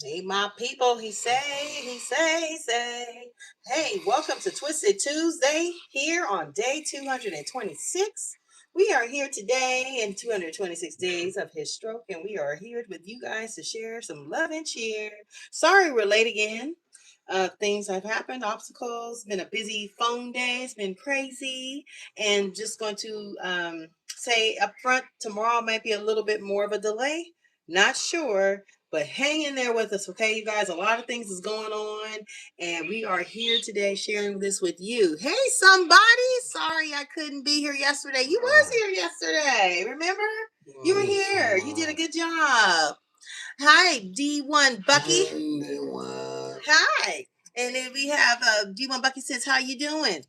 Hey, my people, he say. Hey, welcome to Twisted Tuesday here on day 226. We are here today in 226 days of his stroke, and we are here with you guys to share some love and cheer. Sorry we're late again. Things have happened, obstacles, been a busy phone day, it's been crazy, and just going to say up front, tomorrow might be a little bit more of a delay. Not sure, but hang in there with us, okay, you guys? A lot of things is going on, and we are here today sharing this with you. Hey, somebody! Sorry I couldn't be here yesterday. You was here yesterday, remember? You were here. You did a good job. Hi, D1 Bucky. Hi. And then we have D1 Bucky says, "How you doing?"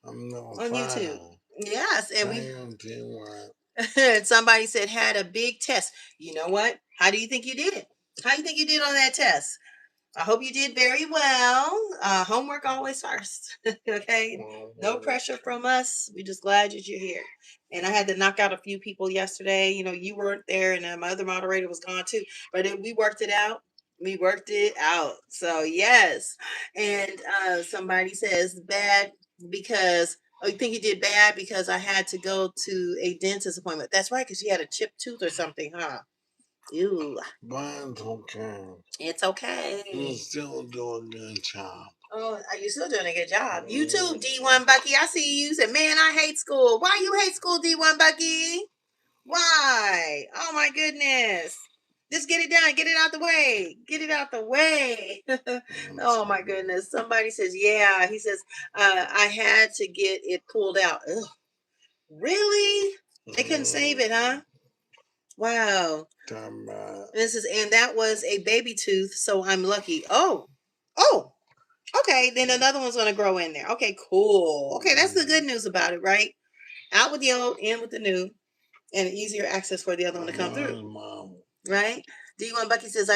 I'm doing on fine. YouTube. Yes, and I am doing somebody said had a big test. You know what? How do you think you did? How do you think you did on that test? I hope you did very well. Homework always first. Okay. No pressure from us. We're just glad that you're here. And I had to knock out a few people yesterday. You know, you weren't there, and my other moderator was gone too. But we worked it out. We worked it out. So yes. And somebody says bad because oh, you think you did bad because I had to go to a dentist appointment. That's right, because you had a chipped tooth or something, huh? Ew. Mine's okay. It's okay. You still do a good job. Oh, are you still doing a good job? You too, D1 Bucky. I see you. You said, man, I hate school. Why you hate school, D1 Bucky? Why? Oh my goodness. Just get it done. Get it out the way. Get it out the way. Oh my goodness. Somebody says, yeah. He says, I had to get it pulled out. Ugh. Really? They couldn't save it, huh? Wow. This is, and that was a baby tooth, so I'm lucky. Oh, okay. Then another one's gonna grow in there. Okay, cool. Okay, that's the good news about it, right? Out with the old, in with the new, and easier access for the other one to come through. Right? D1 Bucky says,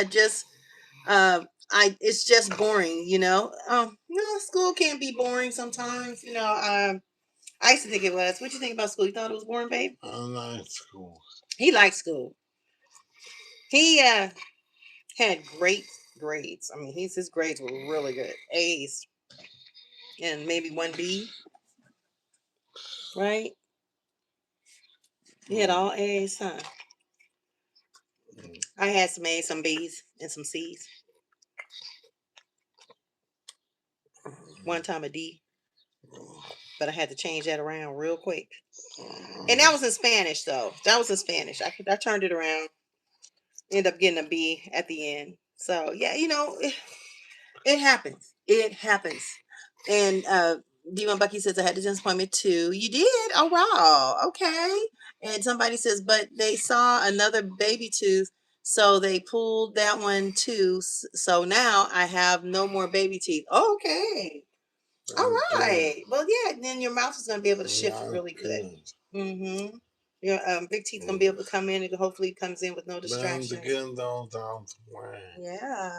it's just boring, you know. No, school can be boring sometimes, you know. I used to think it was. What you think about school? You thought it was boring, babe? I like school. He liked school. He had great grades. I mean, his grades were really good. A's and maybe 1B, right? He had all A's, huh? I had some A's, some B's, and some C's. One time a D, but I had to change that around real quick. And that was in Spanish, though. That was in Spanish. I turned it around. Ended up getting a B at the end. So yeah, you know, it happens. It happens. And D1 Bucky says I had the dentist appointment too. You did? Oh wow. Okay. And somebody says, but they saw another baby tooth, so they pulled that one too. So now I have no more baby teeth. Okay. All right. Well, yeah. Then your mouth is gonna be able to shift really good. Mm-hmm. Your big teeth gonna be able to come in, and hopefully it comes in with no distraction. Yeah.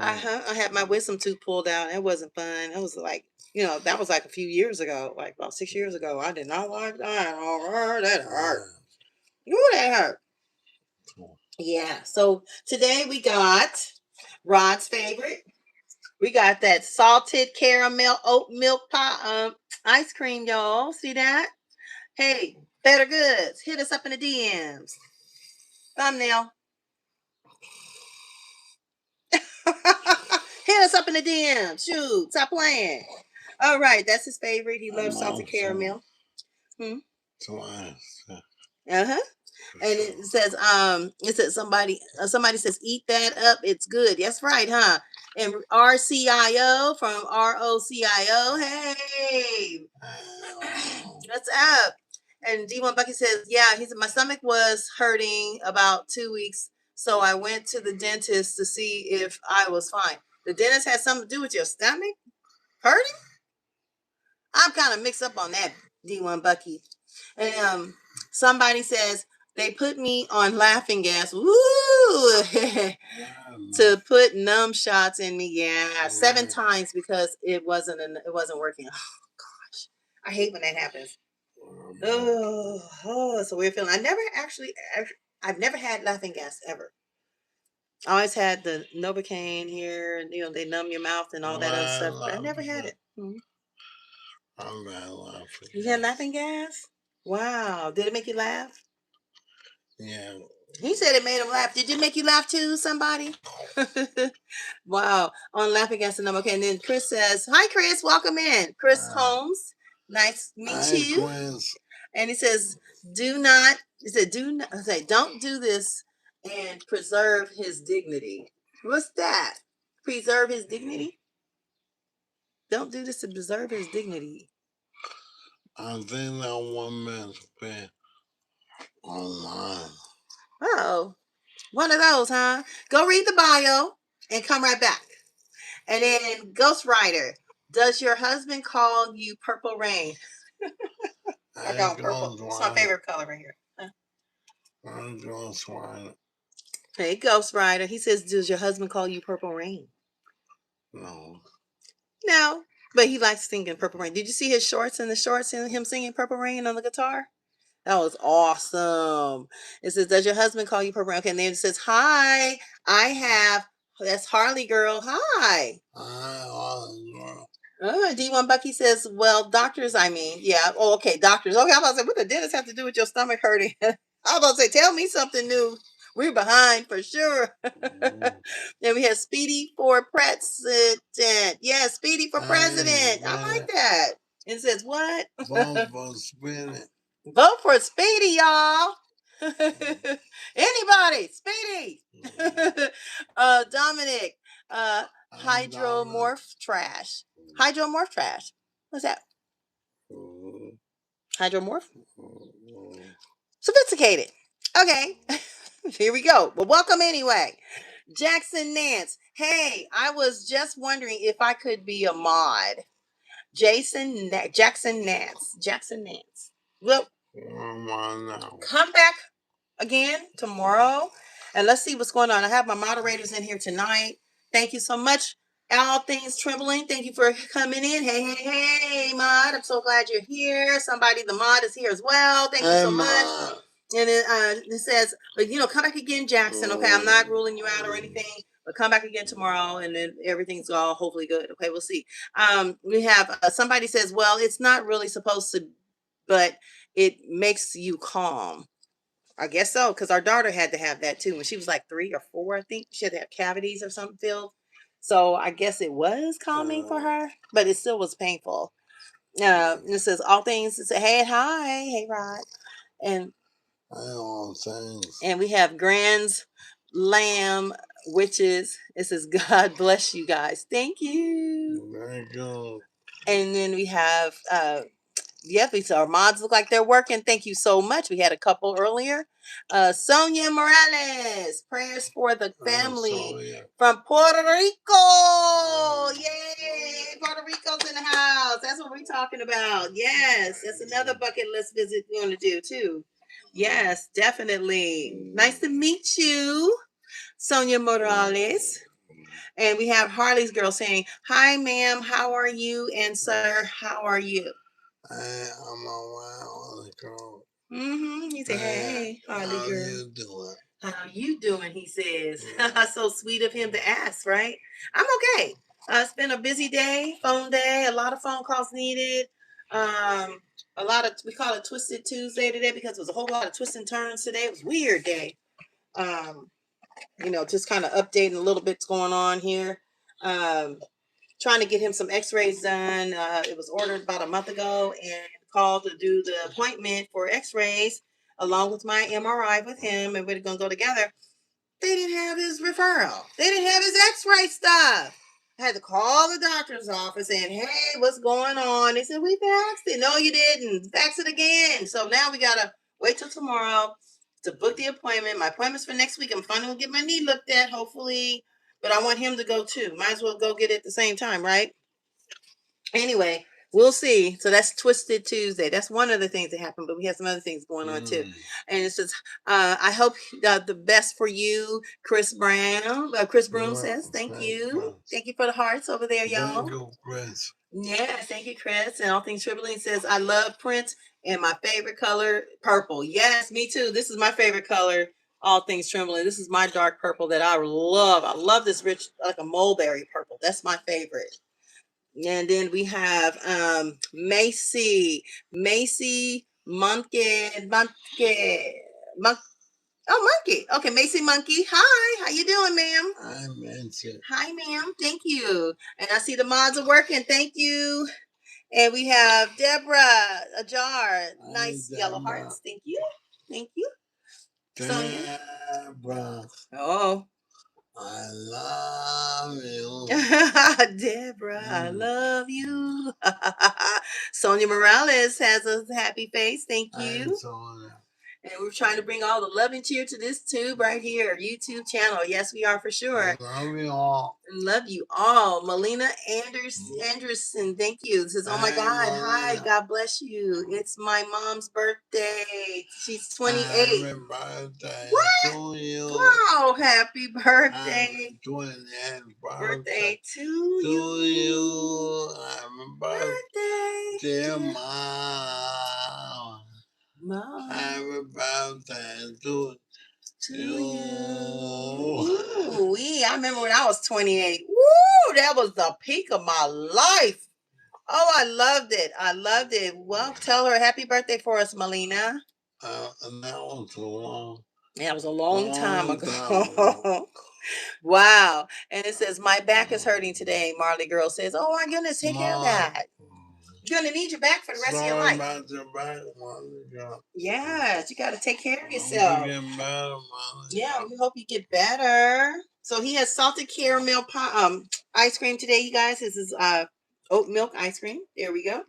I had my wisdom tooth pulled out. It wasn't fun. It was like, you know, that was like a few years ago, like about 6 years ago. I did not like that. Oh, that hurt. Ooh, that hurt. Yeah. So today we got Rod's favorite. We got that salted caramel oat milk pie ice cream, y'all. See that? Hey, Better Goods, hit us up in the DMs. Thumbnail. Hit us up in the DMs. Shoot, stop playing. All right, that's his favorite. He loves salted caramel. Uh-huh. And it says somebody says, eat that up. It's good. That's right, huh? And RCIO from ROCIO. Hey, what's up? And D1 Bucky says, yeah, he said, my stomach was hurting about 2 weeks. So I went to the dentist to see if I was fine. The dentist had something to do with your stomach hurting? I'm kind of mixed up on that, D1 Bucky. And somebody says they put me on laughing gas. Woo! To put numb shots in me. Yeah, 7 times because it wasn't working. Oh gosh, I hate when that happens. Oh, it's a weird feeling. I've never had laughing gas ever. I always had the Novocaine here, and they numb your mouth and all that other I stuff, but I love never had it. it. Mhm. I'm not laughing. You had laughing gas? Wow. Did it make you laugh? Yeah. He said it made him laugh. Did it make you laugh too, somebody? Wow. On laughing gas and number. Okay, and then Chris says, "Hi, Chris. Welcome in, Chris Holmes. Nice to meet I you." quiz. And he says, "Do not." He said, "Do not." I say, "Don't do this and preserve his dignity." What's that? Preserve his dignity? Don't do this to preserve his dignity. I think that one man's been online. Oh, one of those, huh? Go read the bio and come right back. And then Ghost Rider, does your husband call you Purple Rain? I call him purple. It's my favorite color right here. I'm Ghost Rider. Hey, Ghost Rider. He says, does your husband call you Purple Rain? No. No, but he likes singing Purple Rain. Did you see his shorts and the shorts and him singing Purple Rain on the guitar? That was awesome. It says, does your husband call you Purple Rain? Okay, and then it says, hi, I have, that's Harley Girl. Hi. Hi, Harley Girl. D1 Bucky says, well, doctors, I mean, yeah. Oh, okay, doctors. Okay, I was about to say, what the dentist have to do with your stomach hurting? I was about to say, tell me something new. We're behind for sure. Then we have Speedy for president. Yeah, Speedy for president. I like that. It says what? Vote for Speedy. Vote for Speedy, y'all. Anybody, Speedy. Dominic, hydromorph trash. Hydromorph trash. What's that? Hydromorph? Sophisticated. Okay. Here we go. Well, welcome anyway. Jackson Nance. Hey, I was just wondering if I could be a mod. Jackson Nance. Jackson Nance. Well, come back again tomorrow and let's see what's going on. I have my moderators in here tonight. Thank you so much. All Things Trembling, thank you for coming in. Hey, mod. I'm so glad you're here. Somebody, the mod is here as well. Thank you so much. And it says, but come back again, Jackson. Okay, I'm not ruling you out or anything, but come back again tomorrow, and then everything's all hopefully good. Okay, we'll see. We have somebody says, well, it's not really supposed to, but it makes you calm. I guess so, because our daughter had to have that too when she was like 3 or 4. I think she had to have cavities or something filled. So I guess it was calming for her, but it still was painful. It says all things. It says, hey Rod, and we have Grand's Lamb Witches. It says God bless you guys. Thank you. Very good. And then we have yep, our mods look like they're working. Thank you so much. We had a couple earlier. Sonia Morales, prayers for the family from Puerto Rico. Yay! Puerto Rico's in the house. That's what we're talking about. Yes, that's another bucket list visit we're going to do too. Yes, definitely. Nice to meet you, Sonia Morales. And we have Harley's girl saying, hi, ma'am, how are you? And sir, how are you? Hey, I'm around, girl. He said, hey, Harley girl. How you doing? How you doing? He says. So sweet of him to ask, right? I'm okay. It's been a busy day, phone day, a lot of phone calls needed. A lot of, we call it Twisted Tuesday today because it was a whole lot of twists and turns today. It was a weird day. Just kind of updating a little bit's going on here. Trying to get him some x-rays done. It was ordered about a month ago and called to do the appointment for x-rays along with my MRI with him, and we're going to go together. They didn't have his referral. They didn't have his x-ray stuff. I had to call the doctor's office and, hey, what's going on? They said, we faxed it. No, you didn't. Fax it again. So now we got to wait till tomorrow to book the appointment. My appointment's for next week. I'm finally going to get my knee looked at, hopefully. But I want him to go too. Might as well go get it at the same time, right? Anyway, we'll see. So that's Twisted Tuesday. That's one of the things that happened, but we have some other things going on too. And it says, I hope the best for you, Chris Brown. Chris Broom says, thank you. Thank you for the hearts over there, y'all. Thank you, Chris. Yes, thank you, Chris. And All Things Tripling says, I love Prince and my favorite color, purple. Yes, me too. This is my favorite color All things trembling. This is my dark purple that I love. I love this rich, like a mulberry purple. That's my favorite. And then we have Macy Monkey Monkey. Okay, Macy Monkey. Hi, how you doing, ma'am? I'm into. Hi, ma'am. Thank you. And I see the mods are working. Thank you. And we have Deborah Ajar. Nice yellow hearts. Thank you. Thank you. Sonia. Deborah, Oh. I love you. Deborah, I love you. Sonia Morales has a happy face. Thank you. And we're trying to bring all the love and cheer to this tube right here, YouTube channel. Yes, we are for sure. Love you all. Love you all. Melina Anderson, thank you. This is, oh my God. Hi, God bless you. It's my mom's birthday. She's 28. Happy birthday to you. Wow, happy birthday. Happy 28th Birthday to to you. you. Happy birthday, dear Birthday. mom. Mom. Happy birthday to you. Ooh, I remember when I was 28. Woo, that was the peak of my life. Oh, I loved it. I loved it. Well, tell her happy birthday for us, Melina. And that was so long. Yeah, it was a long time ago. Wow. And it says, my back is hurting today. Marley Girl says, oh my goodness, take care of that. You're going to need your back for the rest of your life. About your back, Marley. Yes, you got to take care of yourself. Yeah, we hope you get better. So he has salted caramel ice cream today, you guys. This is oat milk ice cream. There we go.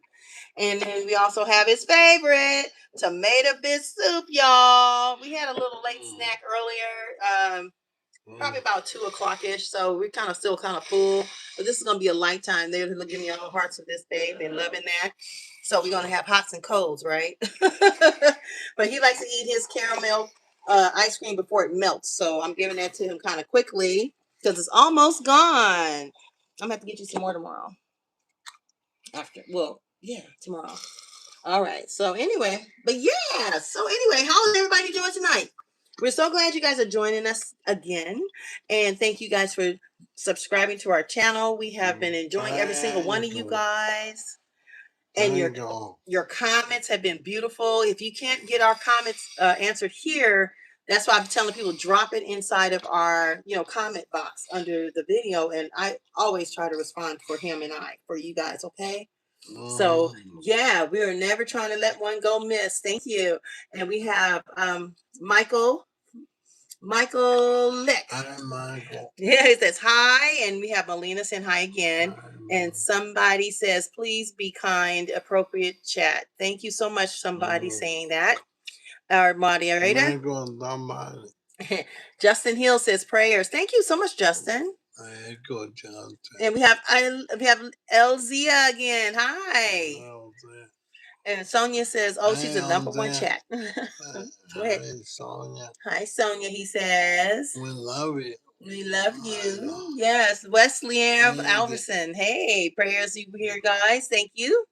And then we also have his favorite, tomato bit soup, y'all. We had a little late snack earlier, probably about 2 o'clock-ish. So we're still kind of full. But this is going to be a lifetime. They're giving me all hearts of this, babe. They're loving that. So we're going to have hots and colds, right? But he likes to eat his caramel ice cream before it melts. So I'm giving that to him kind of quickly because it's almost gone. I'm going to have to get you some more tomorrow. Tomorrow. All right. So anyway, how is everybody doing tonight? We're so glad you guys are joining us again. And thank you guys for subscribing to our channel. We have been enjoying every single one of you guys. And your comments have been beautiful. If you can't get our comments answered here, that's why I'm telling people drop it inside of our comment box under the video. And I always try to respond for you guys, okay? So yeah, we are never trying to let one go miss. Thank you. And we have Michael Lick. Hi, Michael. Yeah, he says hi, and we have Melina saying hi again. And somebody says, please be kind, appropriate chat. Thank you so much, somebody saying that. Our moderator. Justin Hill says prayers. Thank you so much, Justin. Good, Justin. And we have Elzia again. Hi. And Sonia says, oh, she's the #1 chat. Go ahead. Hi, Sonia. Hi, Sonia, he says. We love you. We love you. Yes, Wesley Alverson. Hey, prayers you here, guys. Thank you.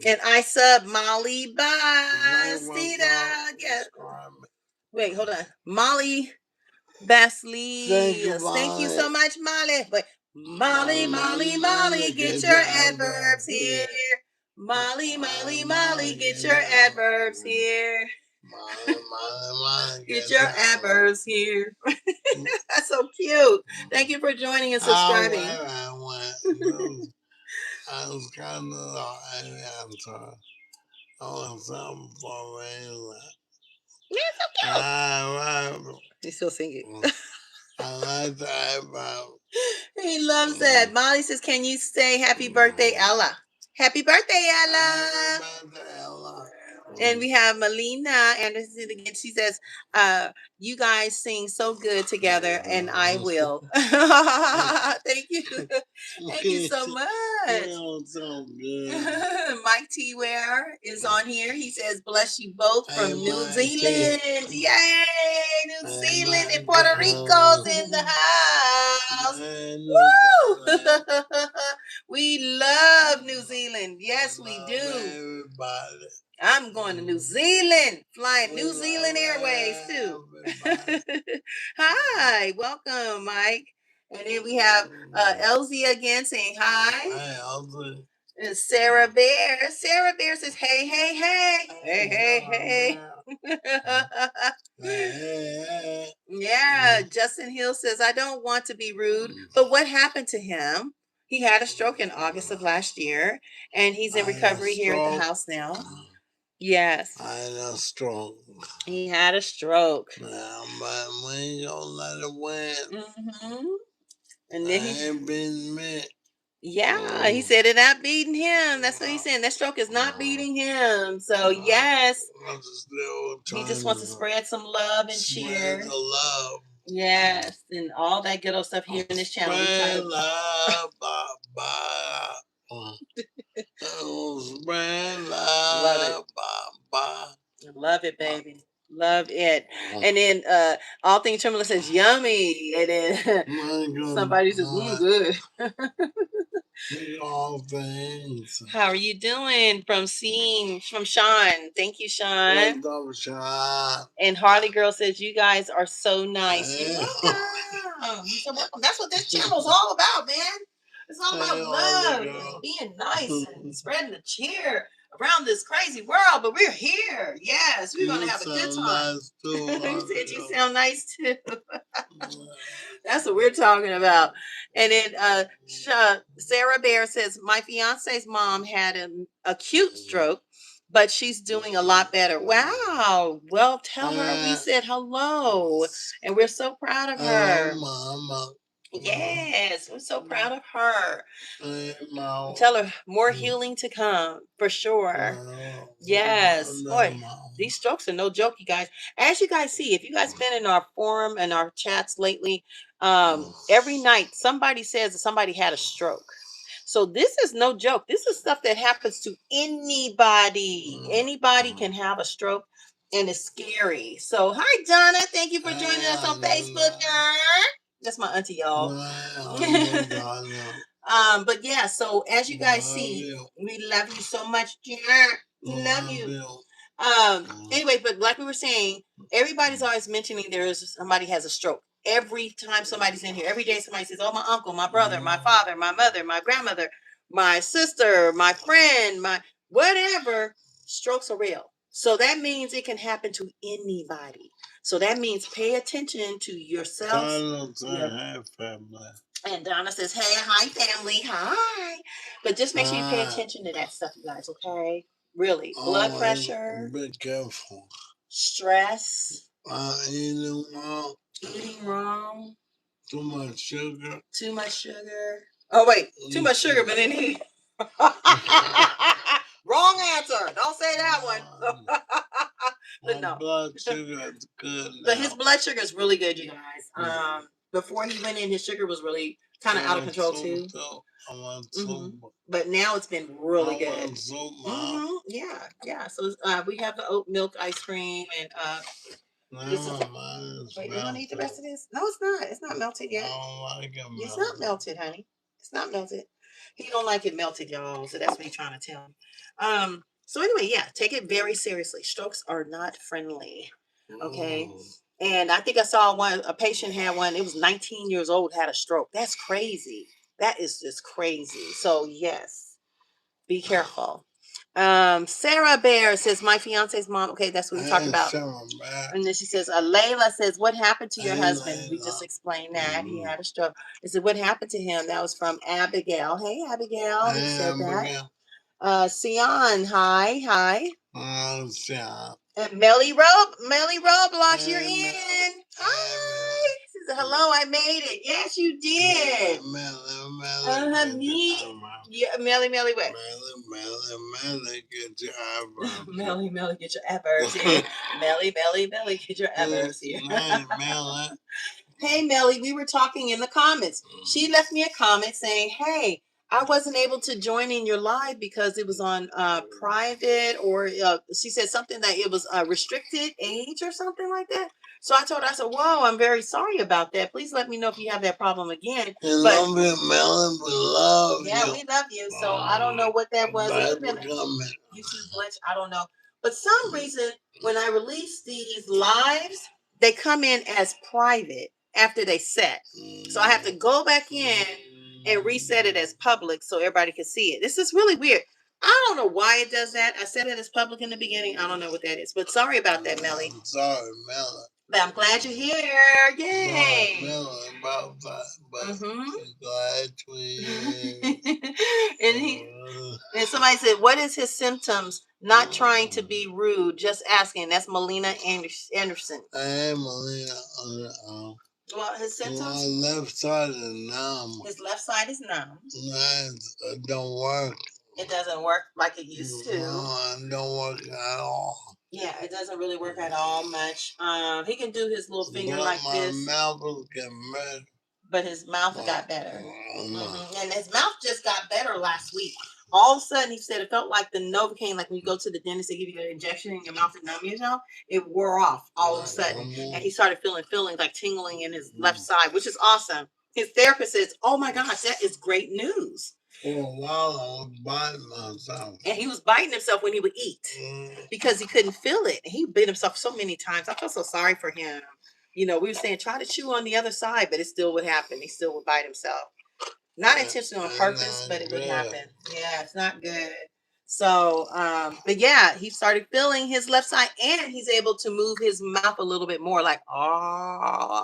And I sub Molly Bastida. Yeah. Wait, hold on. Molly Basleys. Thank you so much, Molly. But Molly, get your adverbs here. Molly, get your adverbs here. Get your adverbs here. That's so cute. Thank you for joining and subscribing. I was kind of answer. Something for me. Yeah, it's okay. He's still singing. I like that. He loves that. Molly says, can you say happy birthday, Ella? Happy birthday, Ella. Happy birthday, Ella. And we have Melina Anderson again. She says, you guys sing so good together, and I will. Thank you. Thank you so much. So good. Mike T. Ware is on here. He says, bless you both from New Zealand. Yay! New Zealand and Puerto Rico's in the house. Woo! We love New Zealand. Yes, we Love do. everybody. I'm going to New Zealand, flying New We Zealand love Airways too. everybody. Hi, welcome, Mike. And then we have Elsie again saying hi. Hey, Elsie. And Sarah Bear. Sarah Bear says, hey, hey, hey. Hey, hey, hey. Yeah, Justin Hill says, I don't want to be rude, but what happened to him? He had a stroke in August of last year, and he's in recovery here at the house now. Yes. I had a stroke. He had a stroke. Yeah, but we ain't gonna let it win. Mm-hmm. And then he ain't been me. Yeah, he said it not beating him. That's what he's saying. That stroke is not beating him. So yes, he just wants to spread some love and cheer. The love. Yes, and all that good old stuff here in this channel. Spread love, spread love, love it, baby. Love it. And then all things Trembler says yummy. And then somebody says, good. All things. How are you doing? From Sean. Thank you, Sean. What's up, Sean? And Harley Girl says, you guys are so nice. You're welcome. You're so welcome. That's what this channel's all about, man. It's all about love and being nice and spreading the cheer around this crazy world. But we're here. Yes, we're going to have a good time. Nice too, You said you sound nice too. That's what we're talking about. And then Sarah Bear says, my fiance's mom had an acute stroke, but she's doing a lot better. Wow. Well, tell her we said hello. And we're so proud of her. Mama. Yes, we're so proud of her. Tell her more healing to come for sure. Yes. Boy, these strokes are no joke, you guys. As you guys see, if you guys been in our forum and our chats lately, every night somebody says that somebody had a stroke. So this is no joke. This is stuff that happens to anybody. Anybody can have a stroke, and it's scary. So hi, Donna. Thank you for joining us on Facebook. That's my auntie, y'all. But yeah, so as you guys see, we love you so much, Janet. We love you. Anyway, but like we were saying, everybody's always mentioning somebody has a stroke. Every time somebody's in here, every day somebody says, oh, my uncle, my brother, my father, my mother, my grandmother, my sister, my friend, my whatever. Strokes are real. So that means it can happen to anybody. So that means pay attention to yourself. And Donna says, hey, hi, family. Hi. But just make sure you pay attention to that stuff, you guys, okay? Really. Blood pressure. Be careful. Stress. Eating wrong. Eating wrong. Too much sugar. Too much sugar. Oh, wait. Too much sugar, but then he... Wrong answer. Don't say that one. But no. Blood sugar is good now. But his blood sugar is really good, you guys. Before he went in, his sugar was really kind of out of control too. But now it's been really good. Yeah. So we have the oat milk ice cream and wait, we're gonna eat the rest of this? No, it's not. It's not melted yet. It's not melted, honey. It's not melted. He don't like it melted, y'all. So that's what he's trying to tell me. So anyway, yeah, take it very seriously. Strokes are not friendly. Okay. And I think I saw a patient had one. It was 19 years old, had a stroke. That's crazy. That is just crazy. So yes, be careful. Sarah Bear says, my fiance's mom. Okay, that's what we talked about. And then she says, Layla says, what happened to your husband? We just explained that. He had a stroke. It said, what happened to him? That was from Abigail. Hey, Abigail. He said that. Sion, hi. Sion. And Melly Roblox, you're in. Hi. She says, hello, I made it. Yes, you did. Melly what? Melly, get your eyebrows. Melly, get your eyebrows here. Melly, get your eyebrows here. Hey, Melly, we were talking in the comments. She left me a comment saying, hey, I wasn't able to join in your live because it was on private, or she said something that it was a restricted age or something like that. So I told her, I said, whoa, I'm very sorry about that. Please let me know if you have that problem again. And But love you, Melon. We love yeah, you. we love you. So I don't know what that was. It could have been a YouTube glitch. I don't know. But some reason, when I release these lives, they come in as private after they set. So I have to go back in and reset it as public so everybody can see it. This is really weird. I don't know why it does that. I said it as public in the beginning. I don't know what that is. But sorry about that, Melly. I'm sorry, Melon. But I'm glad you're here. Yay. Melon, about that. But Mm-hmm. glad to And somebody said, what is his symptoms? Not trying to be rude, just asking. That's Melina Anderson. I am Melina. Well, his symptoms? My left side is numb. His left side is numb. It don't work. It doesn't work like it used to. No, it don't work at all. Yeah, it doesn't really work at all much. He can do his little finger like this. My mouth will get better. But his mouth got better. And his mouth just got better last week. All of a sudden, he said it felt like the Novocaine, like when you go to the dentist, they give you an injection in your mouth to numb yourself. It wore off all of a sudden. And he started feeling like tingling in his left side, which is awesome. His therapist says, oh my gosh, that is great news. For a while, I was biting myself. And he was biting himself when he would eat because he couldn't feel it. He bit himself so many times. I felt so sorry for him. You know, we were saying try to chew on the other side, but it still would happen. He still would bite himself. Not intentional on purpose, but it would happen. Yeah, it's not good. So, but yeah, he started feeling his left side, and he's able to move his mouth a little bit more, like and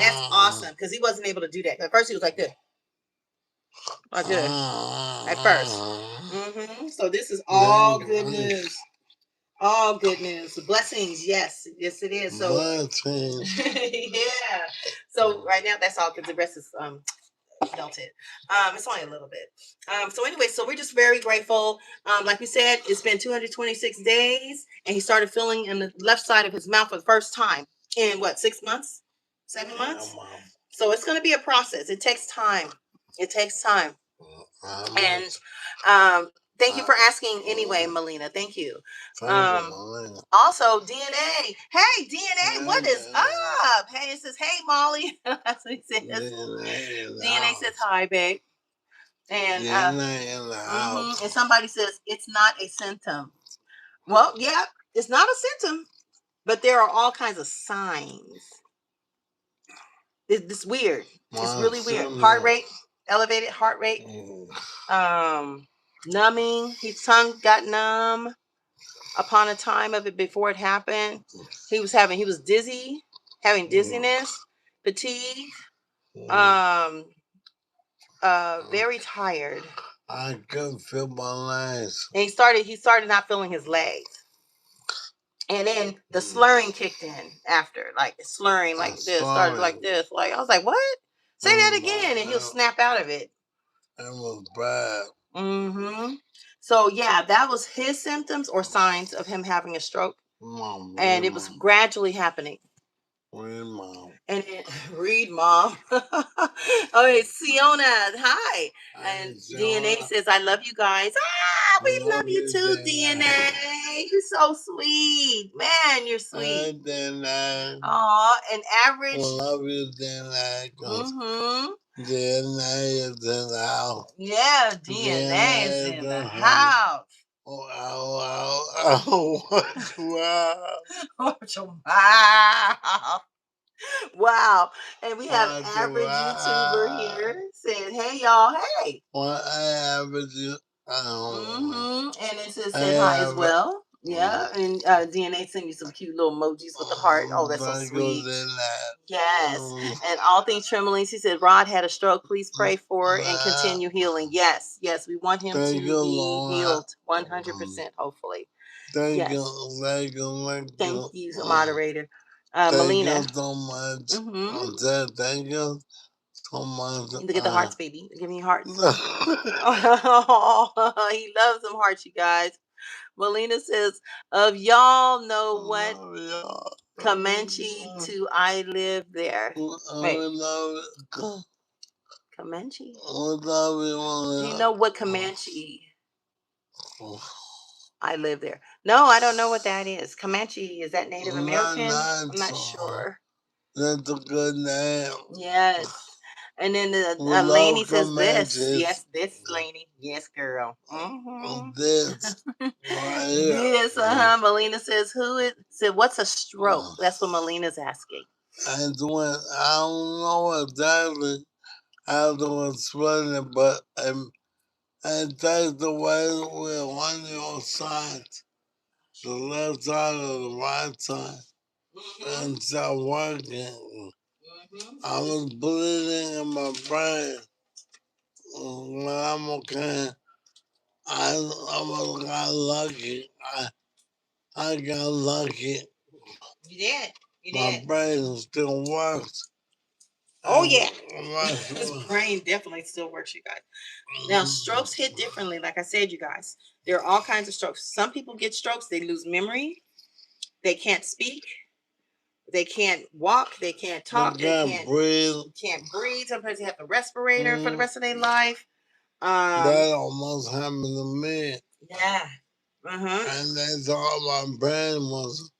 that's awesome because he wasn't able to do that. At first, he was like this, like this. At first, so this is all good news. All good news. Blessings. Yes. Yes, it is. So blessings. Yeah. So right now that's all because the rest is melted. It's only a little bit. So anyway, so we're just very grateful. Like we said, it's been 226 days, and he started feeling in the left side of his mouth for the first time in what, 6 months? 7 months? So it's gonna be a process. It takes time. It takes time. And thank you for asking anyway, Melina. Thank you. Also, DNA. Hey, DNA, what is up? Hey, it says, hey, Molly. That's what he says. DNA says hi, babe. And and somebody says it's not a symptom. Well, yeah, it's not a symptom, but there are all kinds of signs. It's weird. It's really weird. Heart rate, elevated heart rate. Numbing. His tongue got numb upon a time of it before it happened. He was dizzy, having dizziness, fatigue, very tired. I couldn't feel my legs. And he started not feeling his legs. And then the slurring kicked in after, like slurring like this, started like this. Like I was like, what? Say that again, and he'll snap out of it. It was bad. So yeah, that was his symptoms or signs of him having a stroke. And it was gradually happening. Read, Mom. And read, Mom. Okay, Siona, hi. And DNA says, I love you guys. We love you too, DNA. You're so sweet. Man, you're sweet. Aw, and Average. I love you, DNA. DNA is in the house. Yeah, DNA is in the house. Wow. Wow. And we have Average YouTuber here saying, hey, y'all, hey. Average. And it says say hi as well. Yeah. And DNA send you some cute little emojis with the heart. Oh, that's so sweet. Yes. And All Things Trembling, he said, Rod had a stroke. Please pray for and continue healing. Yes. Yes. We want him to be healed 100%, hopefully. Thank you. Thank you, moderator. Melina. Thank you so much. Thank you so much. Look at the hearts, baby. Give me hearts. He loves them hearts, you guys. Melina says, of y'all know what Comanche to I live there. Wait. Comanche? Do you know what Comanche? I live there. No, I don't know what that is. Comanche, is that Native American? I'm not so. sure. That's a good name. Yes. And then We Laney love says this. Comanches. Yes, this Laney. Yes, girl. This. Right here. This, Melina says, who is, said, what's a stroke? That's what Melina's asking. And when, I don't know exactly how to explain it, but it takes the way with one of your sides, the left side or the right side, and start working. I was bleeding in my brain. When I'm okay, I got lucky. I got lucky. You did. My brain still works. Oh, yeah. His brain definitely still works, you guys. Now, strokes hit differently. Like I said, you guys, there are all kinds of strokes. Some people get strokes. They lose memory. They can't speak. They can't walk. They can't talk. They can't breathe. Can't breathe. Sometimes they have a respirator for the rest of their life. That almost happened to me. Yeah. And they thought my brain was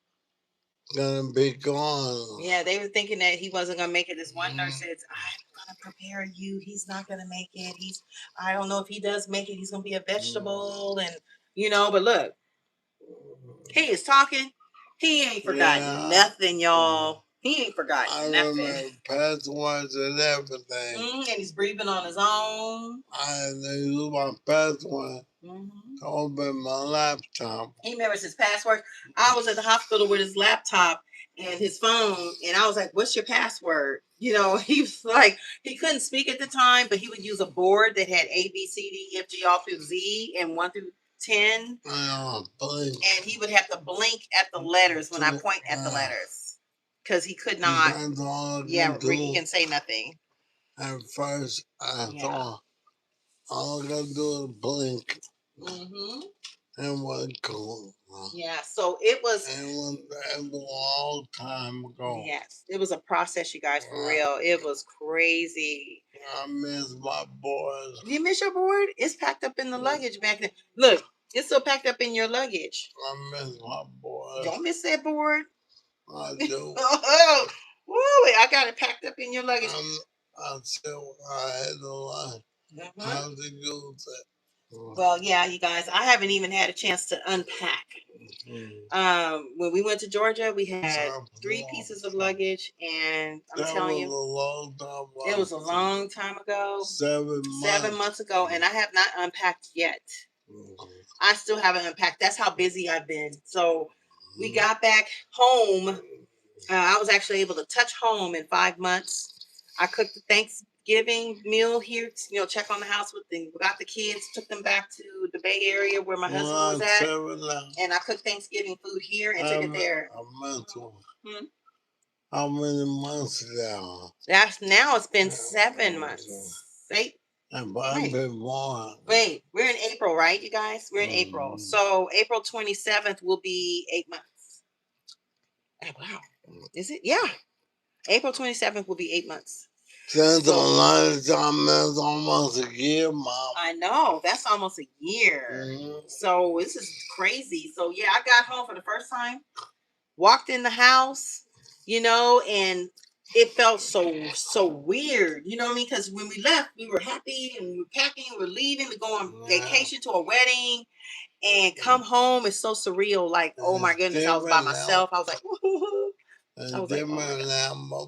gonna be gone. Yeah, they were thinking that he wasn't gonna make it. This one nurse says, "I'm gonna prepare you. He's not gonna make it. I don't know if he does make it. He's gonna be a vegetable." And but look, he is talking. He ain't forgotten nothing, y'all. He ain't forgotten nothing. I remember passwords and everything. And he's breathing on his own. I use my password to open my laptop. He remembers his password. I was at the hospital with his laptop and his phone, and I was like, "What's your password?" He was like, he couldn't speak at the time, but he would use a board that had A, B, C, D, E, F, G, all through Z, and 1 through 10. And he would have to blink at the letters when I point at the letters, because he could not. He can say nothing. At first, I thought all I gotta do is blink. And was cool. Yeah, so it was. It was a long time ago. Yes, it was a process, you guys, for real. It was crazy. I miss my board. You miss your board? It's packed up in the luggage back there. Look, it's still packed up in your luggage. I miss my board. Don't miss that board. I do. Oh, woo, I got it packed up in your luggage. I still had the line. How to use it. Well, yeah, you guys, I haven't even had a chance to unpack. When we went to Georgia, we had 3 pieces of luggage, and I'm telling you, it was a long time ago. 7 months ago, and I have not unpacked yet. I still haven't unpacked. That's how busy I've been. So we got back home. I was actually able to touch home in 5 months. I cooked the Thanksgiving meal here, check on the house with them. We got the kids, took them back to the Bay Area where my husband was at. And I cooked Thanksgiving food here and took it there. How many months now? Now it's been 7 months. 8. Wait, we're in April, right, you guys? We're in April. So April 27th will be 8 months. Oh, wow. Is it? Yeah. April 27th will be 8 months. That's a lot of time. That's almost a year, Mom. I know. That's almost a year. So this is crazy. So yeah, I got home for the first time, walked in the house, and it felt so weird. You know what I mean? Because when we left, we were happy and we were packing, we were leaving to go on vacation to a wedding. And come home is so surreal. Like, oh my goodness, I was by myself. I was like, I was like,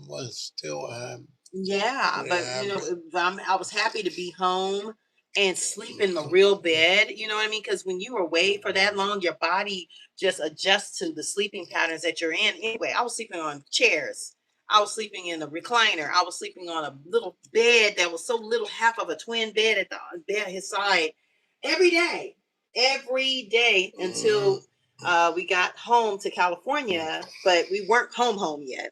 but still happy. Yeah, but I was happy to be home and sleep in the real bed. You know what I mean? Because when you are away for that long, your body just adjusts to the sleeping patterns that you're in. Anyway, I was sleeping on chairs. I was sleeping in a recliner. I was sleeping on a little bed that was so little, half of a twin bed at the bed his side, every day until we got home to California. But we weren't home yet.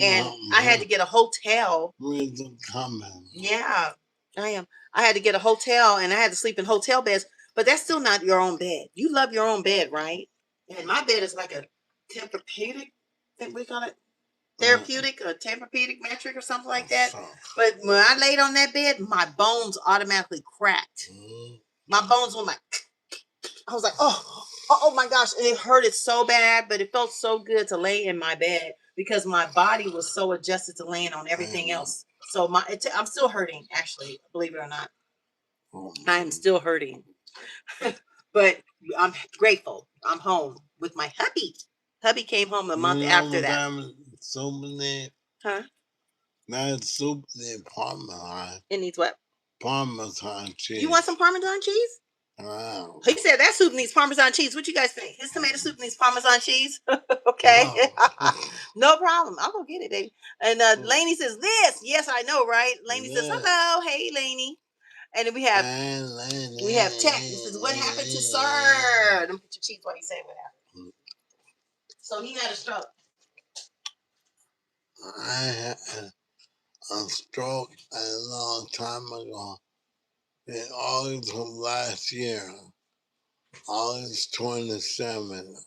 And I had to get a hotel. Yeah, I am. I had to get a hotel, and I had to sleep in hotel beds. But that's still not your own bed. You love your own bed, right? And my bed is like a therapeutic. Think we call it therapeutic or therapeutic metric or something like that. But when I laid on that bed, my bones automatically cracked. My bones were like, I was like, oh. Oh my gosh, and it hurted so bad, but it felt so good to lay in my bed because my body was so adjusted to laying on everything else. So I'm still hurting, actually, believe it or not. I am still hurting, but I'm grateful. I'm home with my hubby. Hubby came home a month after that. Huh? Not soup, the Parmesan. It needs what? Parmesan cheese. You want some Parmesan cheese? Wow. He said that soup needs Parmesan cheese. What you guys think? His tomato soup needs Parmesan cheese? Okay. Wow. No problem. I'll go get it, baby. And Lainey says this. Yes, I know, right? Lainey says, hello. Hey, Lainey. And then we have text. This is what happened to sir. Let me put your cheese while you say what happened. So he had a stroke. I had a stroke a long time ago. In August of last year. August 27th.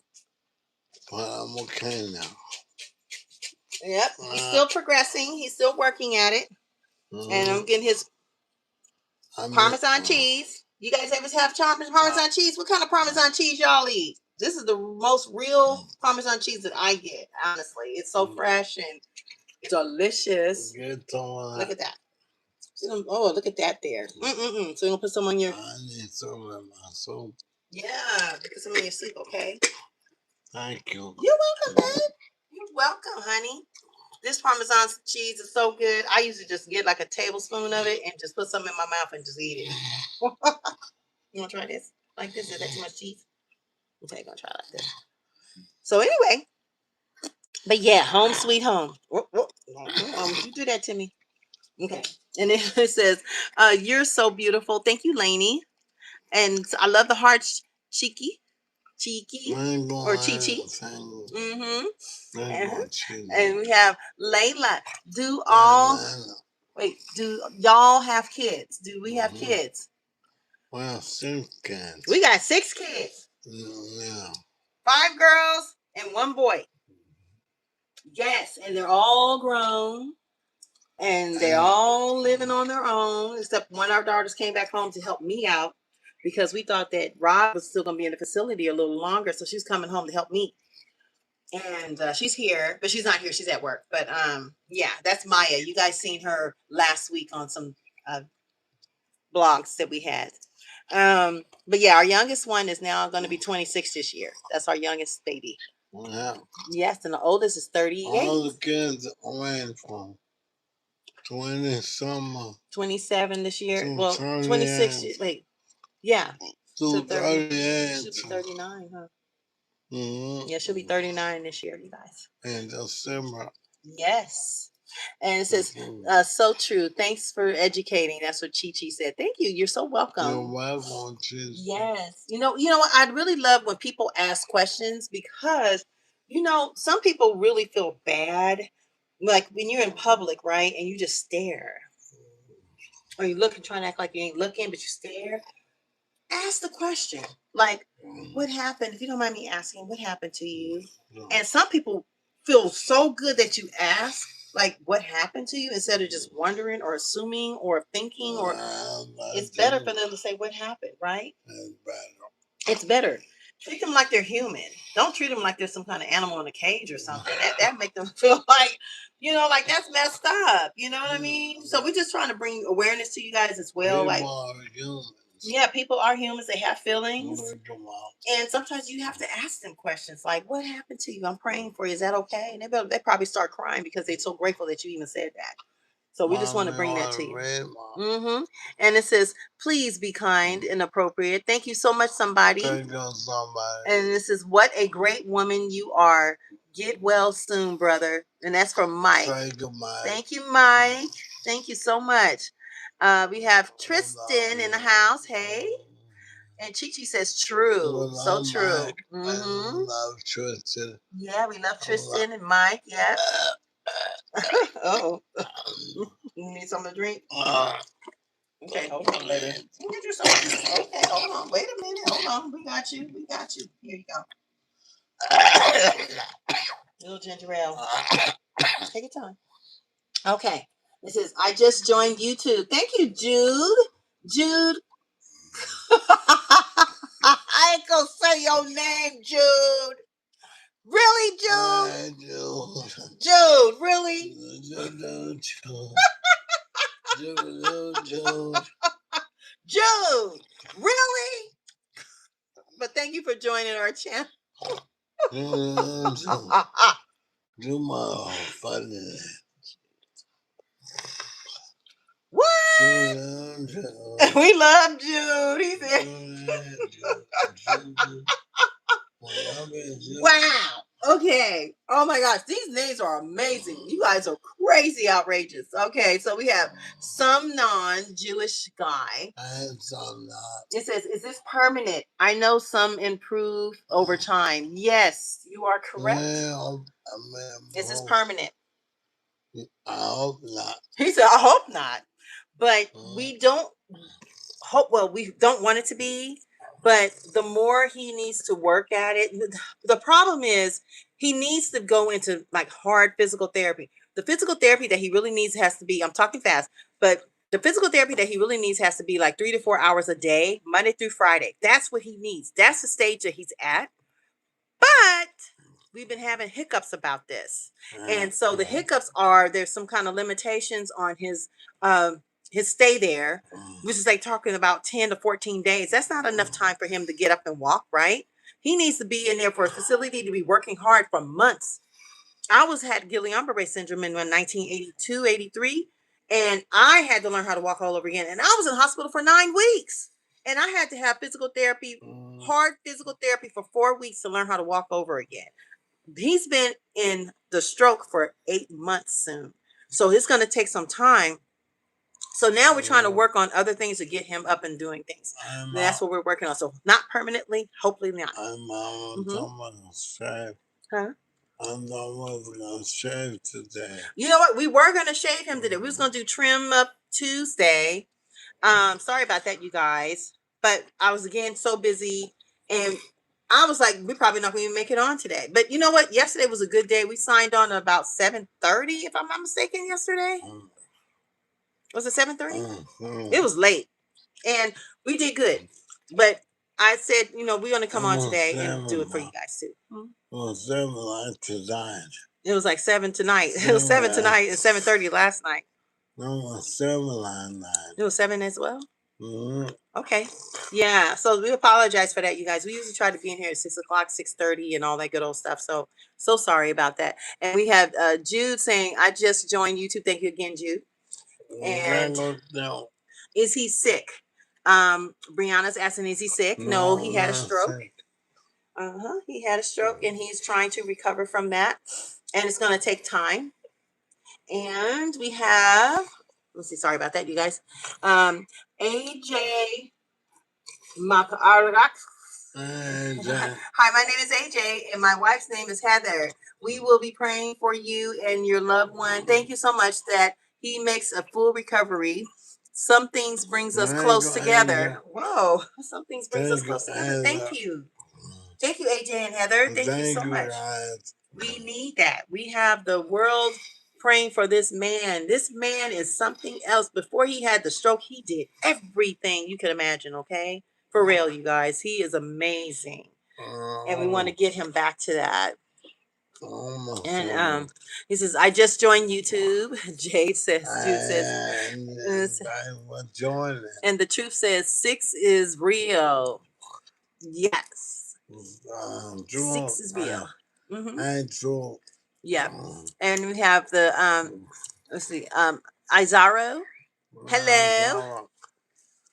But I'm okay now. Yep. He's still progressing. He's still working at it. And I'm getting his Parmesan cheese. You guys ever have Parmesan cheese? What kind of Parmesan cheese y'all eat? This is the most real Parmesan cheese that I get, honestly. It's so fresh and delicious. Look at that. Oh, look at that there. So you're going to put some on your... I need some in my soup. Yeah, put some in your soup, okay? Thank you. You're welcome, babe. You're welcome, honey. This Parmesan cheese is so good. I usually just get like a tablespoon of it and just put some in my mouth and just eat it. You want to try this? Like this? Is that too much cheese? Okay, gonna try like this. So anyway, but yeah, home sweet home. You do that to me. Okay. And then it says, you're so beautiful. Thank you, Lainey. And I love the hearts, cheeky or Chi-Chi. And we have Layla. Do y'all have kids? Do we have kids? Well, 6 kids. We got 6 kids. Yeah. 5 girls and 1 boy. Yes, and they're all grown. And they're all living on their own, except one of our daughters came back home to help me out because we thought that Rob was still going to be in the facility a little longer. So she's coming home to help me. And she's here, but she's not here. She's at work. But yeah, that's Maya. You guys seen her last week on some blogs that we had. But yeah, our youngest one is now going to be 26 this year. That's our youngest baby. Wow. Yes, and the oldest is 38. All the kids went from 20 summer. 27 this year. Well, 26. Wait. Yeah. So 38. She'll be 39, huh? Yeah, she'll be 39 this year, you guys. In December. Yes. And it says, so true. Thanks for educating. That's what Chi-Chi said. Thank you. You're so welcome. You're welcome, Chi-Chi. Yes. You know what? I really love when people ask questions because, some people really feel bad. Like when you're in public, right? And you just stare. Or you look and try to act like you ain't looking, but you stare. Ask the question. Like, what happened? If you don't mind me asking, what happened to you? And some people feel so good that you ask, like, what happened to you, instead of just wondering or assuming or thinking, or it's better for them to say what happened, right? It's better. Treat them like they're human. Don't treat them like they're some kind of animal in a cage or something. That make them feel like, like that's messed up. You know what I mean? So we're just trying to bring awareness to you guys as well. Like, yeah, people are humans. They have feelings. And sometimes you have to ask them questions like, what happened to you? I'm praying for you. Is that okay? And they probably start crying because they're so grateful that you even said that. So we just want to bring that to you. And it says, please be kind and appropriate. Thank you so much, somebody. Thank you, somebody. And this is, what a great woman you are. Get well soon, brother. And that's from Mike. Thank you, Mike. Thank you, Mike. Thank you so much. We have Tristan in the house. Hey. And Chi-Chi says, true. So true. I love Tristan. Yeah, we love Tristan and Mike. Yeah. Oh. You need something to drink? Okay, hold on, baby. You get you something. Okay, hold on. Wait a minute. Hold on. We got you. Here you go. Little ginger ale. Take your time. Okay. It says, I just joined YouTube. Thank you, Jude. Jude. I ain't gonna say your name, Jude. Really, Jude? Jude. Jude, really? Jude. Jude, really? But thank you for joining our channel. Do my funny. What? We love Jude. He said. Wow. Okay. Oh my gosh. These names are amazing. You guys are crazy outrageous. Okay. So we have some non-Jewish guy. And some not. It says, is this permanent? I know some improve over time. Yes, you are correct. Well, Is this permanent? I hope not. He said, I hope not. But we don't hope, well, we don't want it to be, but the more he needs to work at it, the problem is he needs to go into like hard physical therapy. The physical therapy that he really needs has to be, I'm talking fast, but the physical therapy that he really needs has to be like 3 to 4 hours a day, Monday through Friday. That's what he needs. That's the stage that he's at. But we've been having hiccups about this. And so the hiccups are there's some kind of limitations on his stay there, which is like talking about 10 to 14 days. That's not enough time for him to get up and walk, right? He needs to be in there for a facility to be working hard for months. I had Guillain-Barré syndrome in 1982, 83, and I had to learn how to walk all over again. And I was in the hospital for 9 weeks. And I had to have physical therapy, hard physical therapy for 4 weeks to learn how to walk over again. He's been in the stroke for 8 months soon. So it's going to take some time. So now we're trying to work on other things to get him up and doing things. And that's what we're working on. So not permanently, hopefully not. Huh? I'm almost gonna shave today. You know what? We were gonna shave him today. We was gonna do trim up Tuesday. Sorry about that, you guys. But I was again so busy, and I was like, we're probably not gonna even make it on today. But you know what? Yesterday was a good day. We signed on at about 7:30, if I'm not mistaken. Yesterday was it 7:30? It was late, and we did good. But I said, you know, we're gonna come on today and do it for you guys too. Well, 7 tonight. It was like 7 tonight. It was 7 tonight and 7:30 last night. No, 7 last night. It was 7 as well. Okay. Yeah. So we apologize for that, you guys. We usually try to be in here at 6 o'clock, 6:30, and all that good old stuff. So sorry about that. And we have Jude saying, I just joined YouTube. Thank you again, Jude. And is he sick? Brianna's asking, is he sick? No, he had a stroke. He had a stroke and he's trying to recover from that. And it's going to take time. And we have, let's see, sorry about that, you guys. AJ Makarak. Hi, my name is AJ and my wife's name is Heather. We will be praying for you and your loved one. Thank you so much that he makes a full recovery. Some things brings us close together. Whoa, some things brings us close together. Thank you. Thank you, AJ and Heather. Thank you so much. We need that. We have the world praying for this man. This man is something else. Before he had the stroke, he did everything you could imagine, okay? For real, you guys. He is amazing. And we want to get him back to that. And he says, I just joined YouTube. Jude says, and the truth says 6 is real. Yes. 6 is real. True. Yeah. And we have the let's see, Izaro. Hello.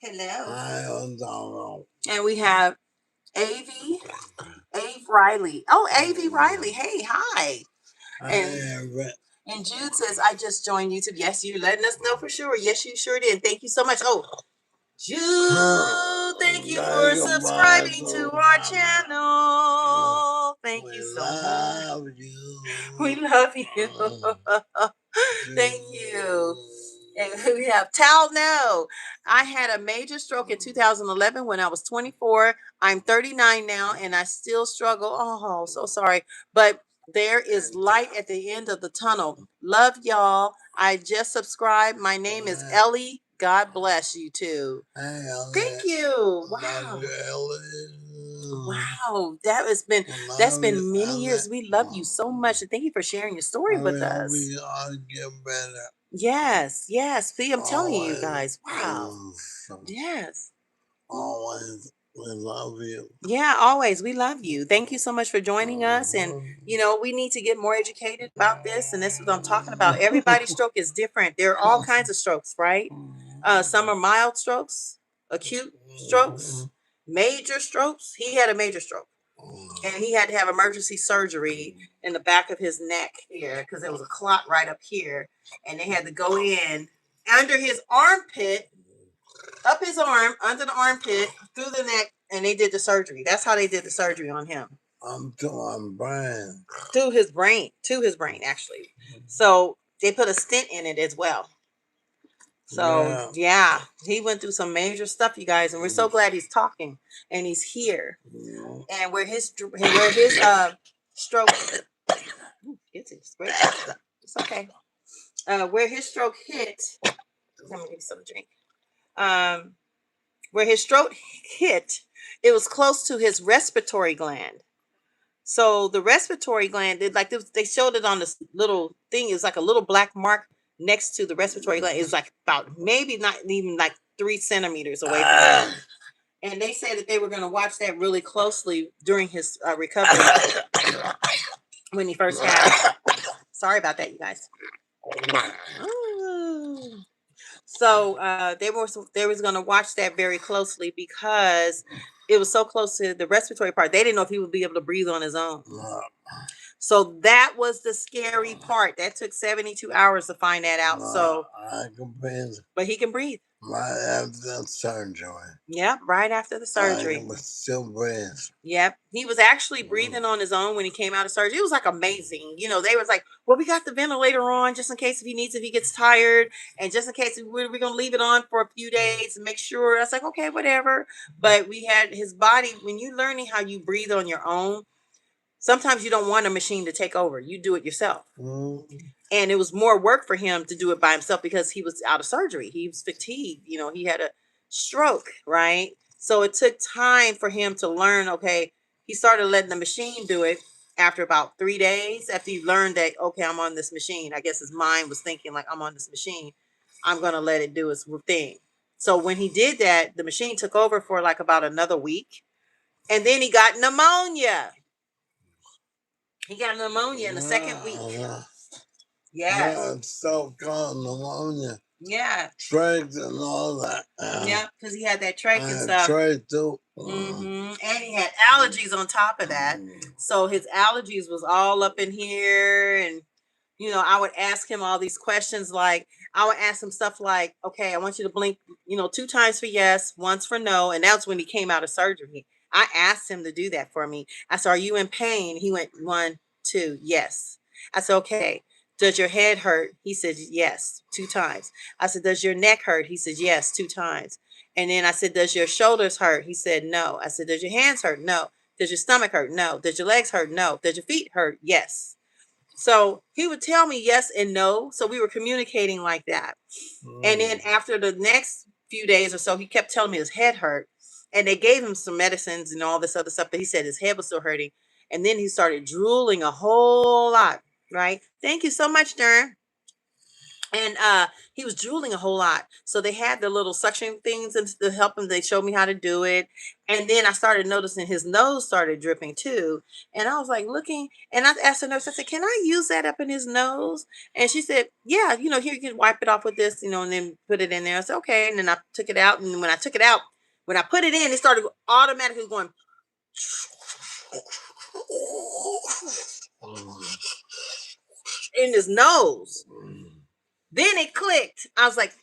Hello. And we have Ave Riley. Oh, Ave Riley. Hey, hi. And Jude says, I just joined YouTube. Yes, you're letting us know for sure. Yes, you sure did. Thank you so much. Oh, Jude, thank you for subscribing to our channel. Thank you so much. We love you. Thank you. And we have Tal No. I had a major stroke in 2011 when I was 24. I'm 39 now and I still struggle. Oh, so sorry. But there is light at the end of the tunnel. Love y'all. I just subscribed. My name is Ellie. God bless you too. Thank you. Wow. Wow, that's been many years. We love you so much, and thank you for sharing your story with us. I'll get better. Yes, yes. See, I'm telling you guys. Wow. Yes. Always, we love you. Yeah, always. We love you. Thank you so much for joining us. And, we need to get more educated about this. And this is what I'm talking about. Everybody's stroke is different. There are all kinds of strokes, right? Some are mild strokes, acute strokes, major strokes. He had a major stroke. And he had to have emergency surgery in the back of his neck here because there was a clot right up here. And they had to go in under his armpit, up his arm, under the armpit, through the neck, and they did the surgery. That's how they did the surgery on him. To my brain. To his brain, actually. So they put a stent in it as well. So yeah, he went through some major stuff, you guys, and we're so glad he's talking and he's here. And where his stroke, it's okay. Where his stroke hit, let me give you some drink. Where his stroke hit, it was close to his respiratory gland. So the respiratory gland, they showed it on this little thing. It was like a little black mark next to the respiratory gland. It was like about maybe not even like 3 centimeters away from him. And they said that they were going to watch that really closely during his recovery when he first had it. Sorry about that, you guys. Ooh. So they was going to watch that very closely because it was so close to the respiratory part. They didn't know if he would be able to breathe on his own. So that was the scary part. That took 72 hours to find that out. So I can breathe. But he can breathe. Right after the surgery. Yep, right after the surgery. I was still breathe. Yep. He was actually breathing on his own when he came out of surgery. It was like amazing. They was like, well, we got the ventilator on just in case if he gets tired, and just in case we're going to leave it on for a few days and make sure. I was like, okay, whatever. But we had his body, when you're learning how you breathe on your own, sometimes you don't want a machine to take over. You do it yourself. And it was more work for him to do it by himself because he was out of surgery. He was fatigued. He had a stroke, right? So it took time for him to learn, okay, he started letting the machine do it after about 3 days. After he learned that, okay, I'm on this machine. I guess his mind was thinking like, I'm on this machine. I'm going to let it do its thing. So when he did that, the machine took over for like about another week. And then he got pneumonia. He got pneumonia in the second week. Yeah, so-called pneumonia. Yeah. Trach and all that. Yeah, because he had that trach and stuff. Trach too. And he had allergies on top of that. So his allergies was all up in here. And, I would ask him all these questions. Like, I would ask him stuff like, okay, I want you to blink, 2 times for yes, once for no. And that's when he came out of surgery. I asked him to do that for me. I said, are you in pain? He went 1, 2, yes. I said, okay. Does your head hurt? He said, yes, 2 times. I said, does your neck hurt? He said, yes, 2 times. And then I said, does your shoulders hurt? He said, no. I said, does your hands hurt? No. Does your stomach hurt? No. Does your legs hurt? No. Does your feet hurt? Yes. So he would tell me yes and no. So we were communicating like that. And then after the next few days or so, he kept telling me his head hurt. And they gave him some medicines and all this other stuff. But he said his head was still hurting. And then he started drooling a whole lot. Right. Thank you so much, Darren. And he was drooling a whole lot. So they had the little suction things to help him. They showed me how to do it. And then I started noticing his nose started dripping too. And I was like looking, and I asked the nurse, I said, can I use that up in his nose? And she said, yeah, here you can wipe it off with this, and then put it in there. I said, okay. And then I took it out. And when I took it out, when I put it in, it started automatically going in his nose. Then it clicked. I was like,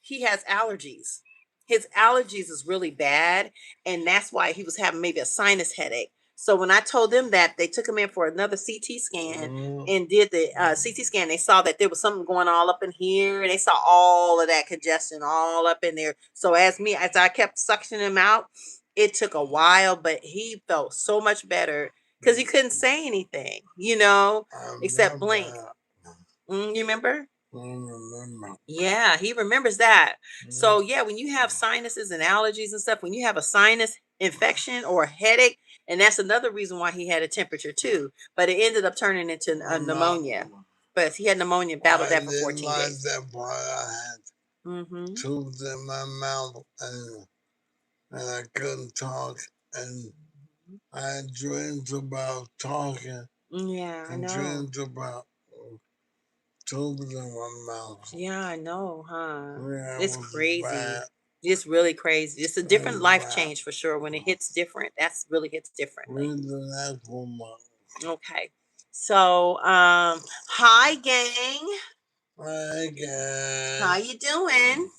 he has allergies. His allergies is really bad. And that's why he was having maybe a sinus headache. So when I told them that, they took him in for another CT scan and did the CT scan. They saw that there was something going all up in here. And they saw all of that congestion all up in there. So as I kept suctioning him out, it took a while, but he felt so much better because he couldn't say anything, except blink. You remember? Yeah, he remembers that. So yeah, when you have sinuses and allergies and stuff, when you have a sinus infection or a headache, And that's another reason why he had a temperature too. But it ended up turning into a pneumonia. But he had pneumonia, battled that for 14 days. That part I had tubes in my mouth and I couldn't talk. And I had dreams about talking. Yeah, I know. Dreams about tubes in my mouth. Yeah, I know, huh? Yeah, it's crazy. Bad. It's really crazy. It's a different life change for sure. When it hits different, that's really hits differently. Okay. So, hi gang. Hi gang. How you doing?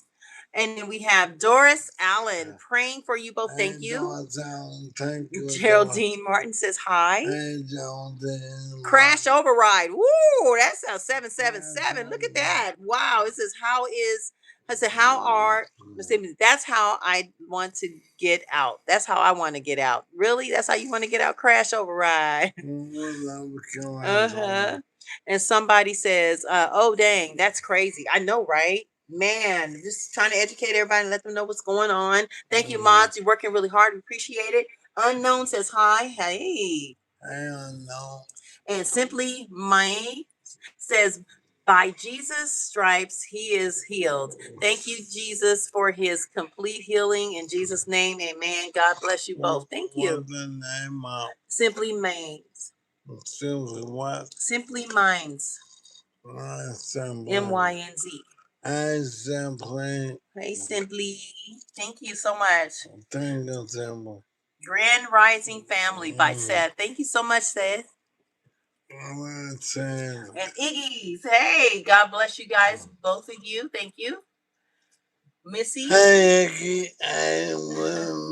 And then we have Doris Allen praying for you both. Thank you. Doris Allen, thank you. Geraldine Martin says hi. Hey, Geraldine. Crash Override. Woo! That sounds 777. Look at that. Wow. It says, how is, I said, how are, that's how I want to get out. That's how I want to get out. Really? That's how you want to get out? Crash Override. Uh-huh. And somebody says, oh, dang, that's crazy. I know, right? Man, just trying to educate everybody and let them know what's going on. Thank you, mods. You're working really hard. We appreciate it. Unknown says hi. Hey. Unknown. And Simply May says, by Jesus' stripes, he is healed. Thank you, Jesus, for his complete healing. In Jesus' name, amen. God bless you both. Thank you. What's the name of? Simply Minds. Simply what? Simply Minds. M-Y-N-Z. Hey, Simply. Hey, Simply. Thank you so much. Thank you, Simply. Grand Rising Family by Seth. Thank you so much, Seth. And Iggy's. Hey, God bless you guys, both of you. Thank you. Missy. Hey, Iggy. I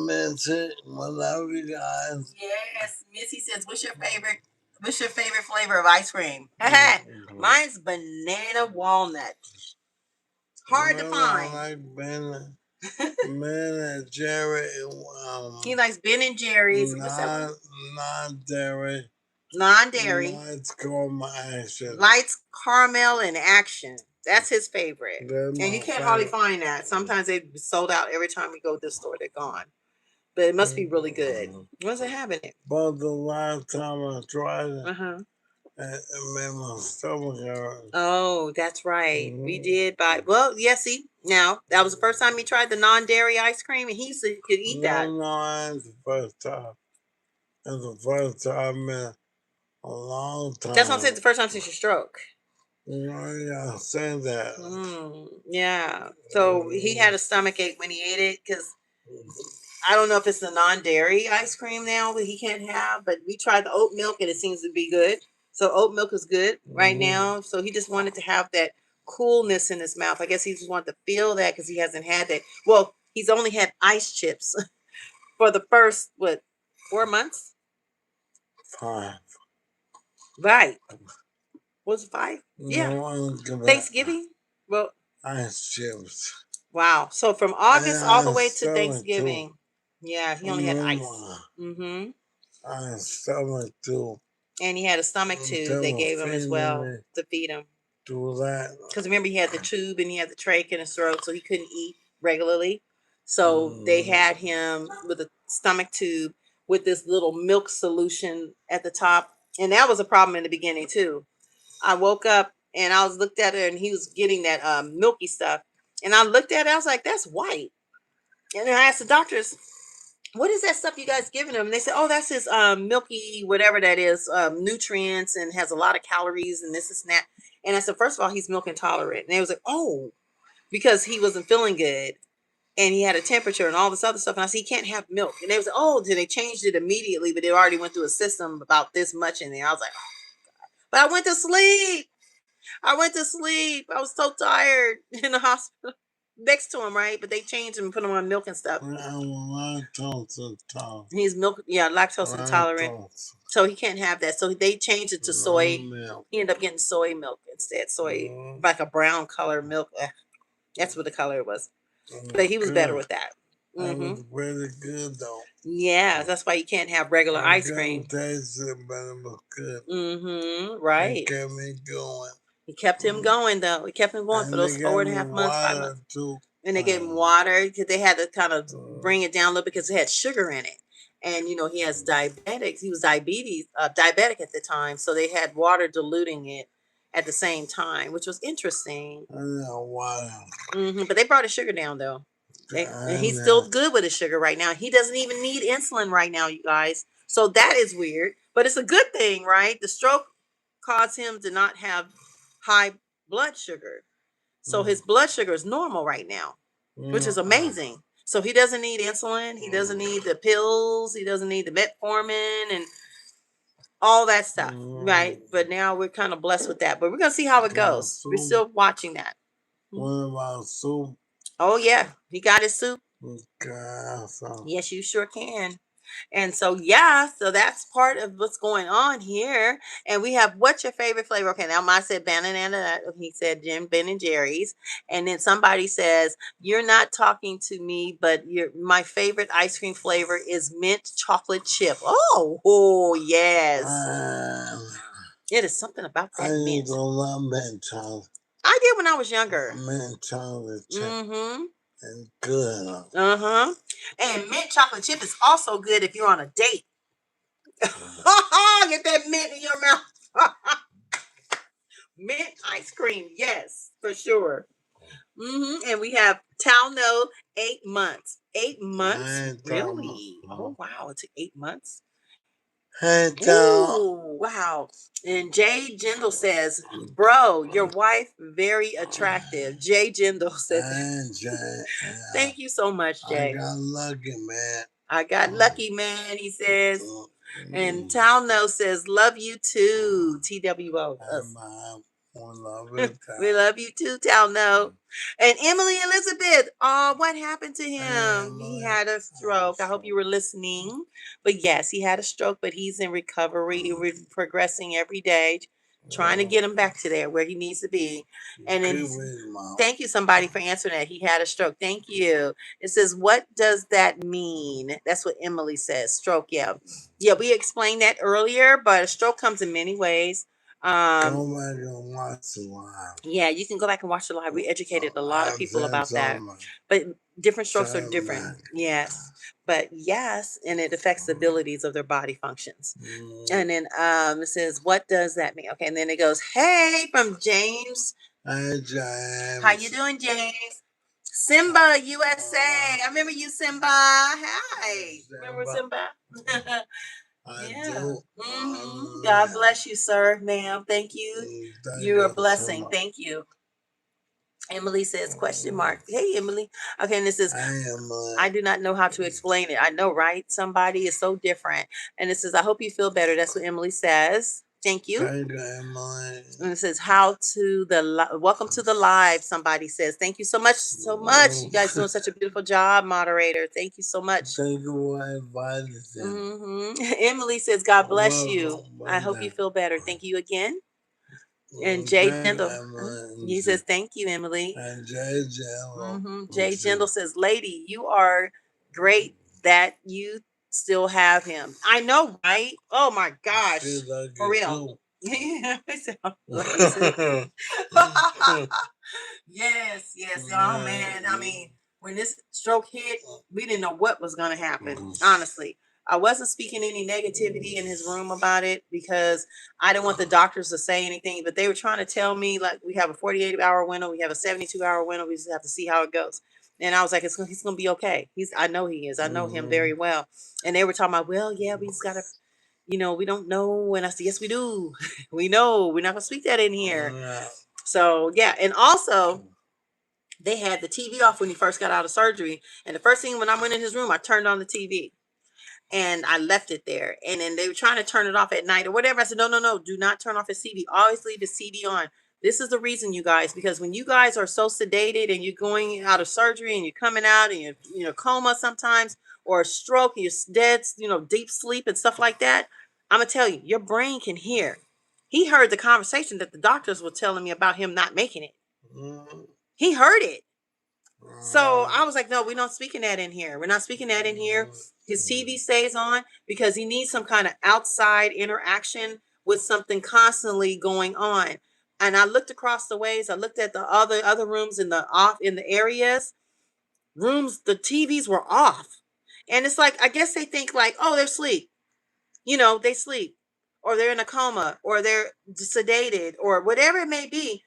miss it. I love you guys. Yes. Missy says, what's your favorite flavor of ice cream? Mine's banana walnut. Hard to find. I like Ben and Jerry. He likes Ben and Jerry's. Non-dairy. Non-dairy. Lights caramel and action. That's his favorite. And you can't hardly find that. Sometimes they sold out every time we go to the store. They're gone. But it must be really good. When's it happening? But the last time I tried it, it made my stomach hurt. Oh, that's right. We did buy. Well, yeah. See, now that was the first time he tried the non-dairy ice cream, and he said he could eat that. No, that's the first time. That's the first time in a long time. That's what I'm saying. The first time since your stroke. Yeah, say that. Yeah. So he had a stomach ache when he ate it because I don't know if it's the non-dairy ice cream now that he can't have, but we tried the oat milk and it seems to be good. So oat milk is good right now. So he just wanted to have that coolness in his mouth. I guess he just wanted to feel that because he hasn't had that. Well, he's only had ice chips for the first, 4 months? 5. Right. Was it 5? Yeah. Thanksgiving? Well, ice chips. Wow. So from August all the way to Thanksgiving. Yeah, he only had ice. Stomach too. And he had a stomach tube they gave him as well to feed him. Do that. Because remember, he had the tube and he had the trach in his throat, so he couldn't eat regularly. So they had him with a stomach tube with this little milk solution at the top. And that was a problem in the beginning too. I woke up and I was looked at it and he was getting that milky stuff. And I looked at it, I was like, that's white. And then I asked the doctors, what is that stuff you guys giving him? And they said, oh, that's his milky, whatever that is, nutrients and has a lot of calories and this and that. And I said, first of all, he's milk intolerant. And they was like, oh, because he wasn't feeling good and he had a temperature and all this other stuff. And I said, he can't have milk. And they was like, oh, then they changed it immediately, but it already went through a system about this much in there. I was like, oh, God. But I went to sleep. I was so tired in the hospital. Next to him, right? But they changed him and put him on milk and stuff. Lactose intolerant. He's milk, yeah, lactose intolerant. So he can't have that. So they changed it to soy. Milk. He ended up getting soy milk instead. Soy, like a brown color milk. That's what the color was. But he was better with that. That was really good though. Yeah, that's why you can't have regular ice cream. Taste it, but it was good. Right. It kept me going. He kept him going though. He kept him going for those 4.5 months, 5 months. Too. And they gave him water because they had to kind of bring it down a little because it had sugar in it. and he has diabetics. He was diabetic at the time, so they had water diluting it at the same time, which was interesting. Wow. But they brought his sugar down though. And he's still good with his sugar right now. He doesn't even need insulin right now, you guys. So that is weird, but it's a good thing, right? The stroke caused him to not have high blood sugar. So his blood sugar is normal right now, which is amazing. So he doesn't need insulin. He doesn't need the pills. He doesn't need the metformin and all that stuff, right? But now we're kind of blessed with that. But we're going to see how it goes. We're still watching that. What about soup? Oh, yeah. He got his soup. Okay. Yes, you sure can. And so, yeah, so that's part of what's going on here. And we have, what's your favorite flavor? Okay, now I said banana. He said Jim, Ben and Jerry's. And then somebody says, you're not talking to me, but my favorite ice cream flavor is mint chocolate chip. Oh, yes. It is something about that mint. I love mint chocolate. I did when I was younger. Mint chocolate chip. Mm-hmm. And good. Uh-huh. And mint chocolate chip is also good if you're on a date. Get that mint in your mouth. Mint ice cream, yes, for sure. And we have Talno 8 months. 8 months? Really? Oh, wow. It took 8 months. Hey, Ooh, wow. And Jay Jindal says, bro, your wife very attractive. Jay Jindal said that. Thank you so much, Jay. I got lucky, man. I got lucky, man, he says. And Talno says, love you too, TWO. We love you too, Talno. And Emily Elizabeth, oh, what happened to him? He had a stroke. I hope you were listening. But yes, he had a stroke, but he's in recovery. We're progressing every day, trying to get him back to there where he needs to be. And then thank you, somebody, for answering that. He had a stroke. Thank you. It says, what does that mean? That's what Emily says. Stroke, yeah. Yeah, we explained that earlier, but a stroke comes in many ways. Go back and watch the live. Yeah, you can go back and watch the live. We educated a lot of people about that. But different strokes are different. Yes. But yes, and it affects the abilities of their body functions. And then it says, what does that mean? Okay, and then it goes, hey, from James. Hey, James. How you doing, James? Simba, USA. I remember you, Simba. Hi. Remember Simba? Yeah. God bless you, sir, ma'am. Thank you. You're a blessing. Thank you. Emily says, question mark. Hey, Emily. Okay, and this is, I do not know how to explain it. I know, right? Somebody is so different. And it says, I hope you feel better. That's what Emily says. Thank you. Thank you, Emily. And it says, welcome to the live, somebody says. Thank you so much, so much. You guys doing such a beautiful job, moderator. Thank you so much. Thank you for inviting me. Emily says, God bless you. I hope you feel better. Thank you again. And Jay Jindal, he says, thank you, Emily. And Jay Jindal. Jay Jindal says, lady, you are great that you still have him. I know, right? Oh my gosh. For real. Yes, yes. Oh man. I mean, when this stroke hit, we didn't know what was going to happen. Honestly, I wasn't speaking any negativity in his room about it because I didn't want the doctors to say anything, but they were trying to tell me, like, we have a 48-hour window, we have a 72-hour window, we just have to see how it goes. And I was like, he's going to be okay. I know he is. I know him very well. And they were talking about, well, yeah, we just got to, we don't know. And I said, yes, we do. We know. We're not going to speak that in here. So, yeah. And also, they had the TV off when he first got out of surgery. And the first thing when I went in his room, I turned on the TV. And I left it there. And then they were trying to turn it off at night or whatever. I said, no, do not turn off his TV. Always leave the CD on. This is the reason, you guys, because when you guys are so sedated and you're going out of surgery and you're coming out and you're coma sometimes, or a stroke, you're dead, deep sleep and stuff like that, I'm going to tell you, your brain can hear. He heard the conversation that the doctors were telling me about him not making it. He heard it. So I was like, no, we're not speaking that in here. We're not speaking that in here. His TV stays on because he needs some kind of outside interaction with something constantly going on. And I looked across the ways. I looked at the other rooms in the areas. Rooms, the TVs were off. And it's like, I guess they think like, oh, they're asleep. You know, they sleep, or they're in a coma, or they're sedated, or whatever it may be.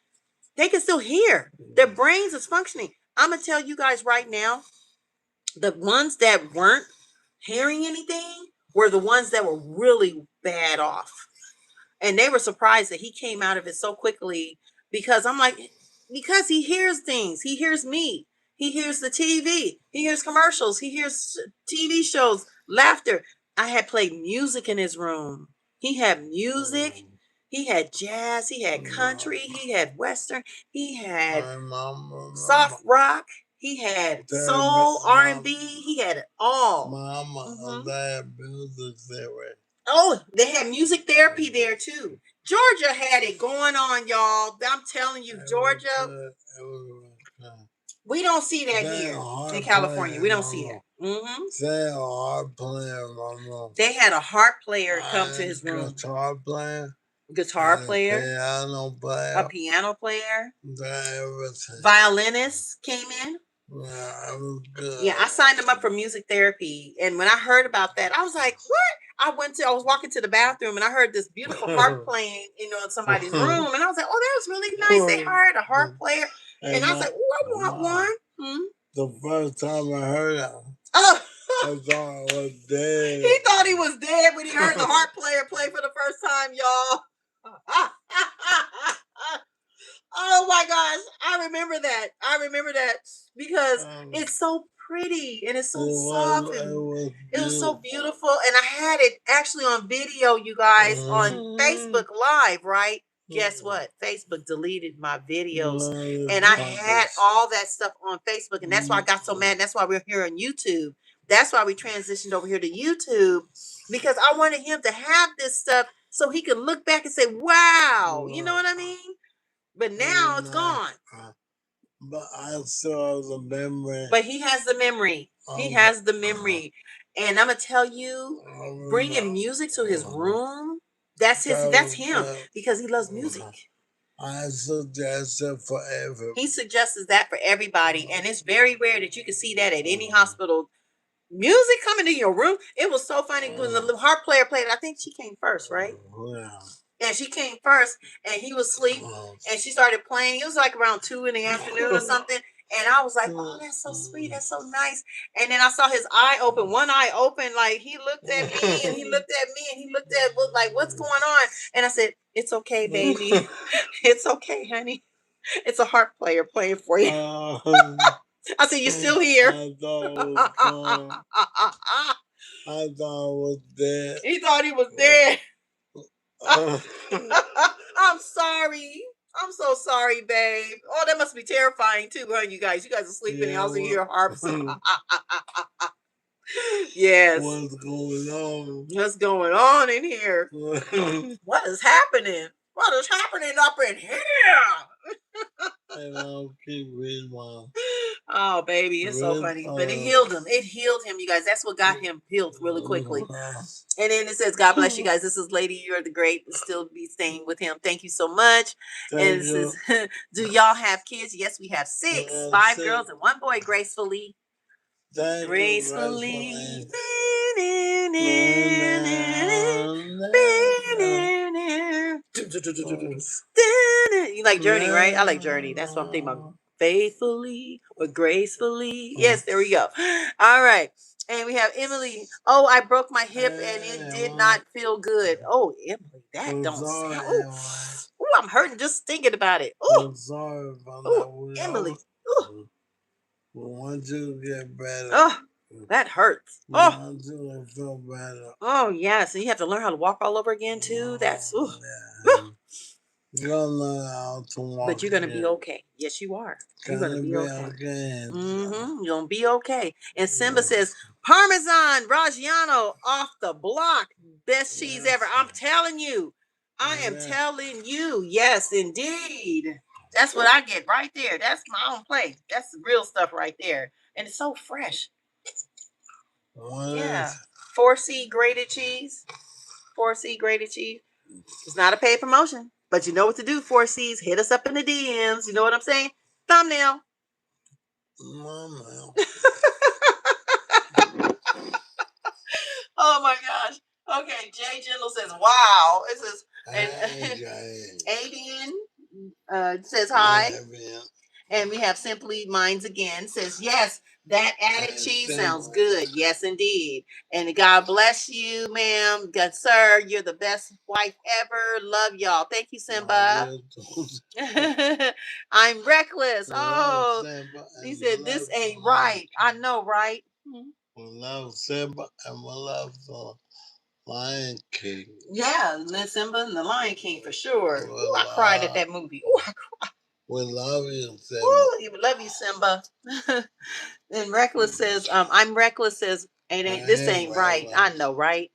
They can still hear. Their brains is functioning. I'm gonna tell you guys right now, the ones that weren't hearing anything were the ones that were really bad off. And they were surprised that he came out of it so quickly, because I'm like, because he hears things. He hears me. He hears the TV. He hears commercials. He hears TV shows, laughter. I had played music in his room. He had music. He had jazz. He had country. He had western. He had soft rock. He had soul, R&B. He had it all. Mama, they had music there. Oh, they had music therapy there too. Georgia had it going on, y'all. I'm telling you, Georgia. We don't see that here in California. We don't see that. They had a harp player, Mama. They had a harp player come to his room. Guitar player. Guitar player. Piano player. A piano player. Everything. Violinist came in. Yeah, it was good. Yeah, I signed him up for music therapy. And when I heard about that, I was like, what? I was walking to the bathroom and I heard this beautiful harp playing, in somebody's room. And I was like, oh, that was really nice. They hired a harp player. And I was like, oh, I want one. The first time I heard it, oh. I thought I was dead. He thought he was dead when he heard the harp player play for the first time, y'all. Oh my gosh, I remember that because it's so pretty and it's so soft and it was so beautiful. And I had it actually on video, you guys, on Facebook Live, right? Guess what? Facebook deleted my videos, and I had all that stuff on Facebook, and that's why I got so mad. That's why we're here on YouTube. That's why we transitioned over here to YouTube, because I wanted him to have this stuff so he could look back and say, wow, you know what I mean? But now it's gone. But I still have the memory. But he has the memory. He has the memory. And I'm going to tell you, bringing music to his room, that's him, because he loves music. I suggest it for everybody. He suggests that for everybody. And it's very rare that you can see that at any hospital. Music coming to your room. It was so funny when the harp player played. I think she came first, right? Yeah. And she came first, and he was asleep, and she started playing. It was like around 2 in the afternoon or something. And I was like, oh, that's so sweet. That's so nice. And then I saw his eye open, one eye open, like he looked at me and he looked at me and he looked at, like, what's going on? And I said, it's okay, baby. It's okay, honey. It's a harp player playing for you. I said, you're still here. I thought I was dead. He thought he was dead. I'm sorry. I'm so sorry, babe. Oh, that must be terrifying too, huh, you guys? You guys are sleeping and also hear harps. Yes. What's going on? What's going on in here? What is happening? What is happening up in here? And I'll keep reading, Mom. Oh, baby, it's so funny. But it healed him. It healed him, you guys. That's what got him healed really quickly. And then it says, God bless you guys. This is Lady, you're the great. Still be staying with him. Thank you so much. And it says, do y'all have kids? Yes, we have 6. 5 girls and 1 boy, gracefully. Gracefully. You like Journey, right? I like Journey. That's what I'm thinking about. Faithfully or gracefully. Yes, there we go. All right. And we have Emily. Oh, I broke my hip and it did not feel good. Oh, Emily, that don't sound. Oh, I'm hurting just thinking about it. Oh, sorry about that. Emily. We want you to get better. Oh, that hurts. Oh, we want you to feel better. Oh, yeah. So you have to learn how to walk all over again, too. That's. Yeah. You're gonna learn how to walk. But you're gonna be okay. Yes, you are. You're gonna be okay. You're gonna be okay. And Simba says, Parmesan Reggiano off the block. Best cheese ever. I'm telling you. I am telling you. Yes, indeed. That's what I get right there. That's my own place. That's the real stuff right there. And it's so fresh. Yeah. 4C grated cheese. 4C grated cheese. It's not a paid promotion. But you know what to do, 4Cs. Hit us up in the DMs. You know what I'm saying? Thumbnail. this is and Avian says hi. And we have Simply Minds again says, yes, that added cheese sounds good. Yes, indeed. And God bless you, ma'am. Good sir. You're the best wife ever. Love y'all. Thank you, Simba. I'm reckless. Oh, he said, this ain't right. I know, right? We love Simba and we love the Lion King. Yeah, Simba and the Lion King for sure. Ooh, I cried at that movie. Ooh, I cried. We love you, Simba. Ooh, we love you, Simba. And Reckless says, I'm Reckless says, this ain't right. I know, right?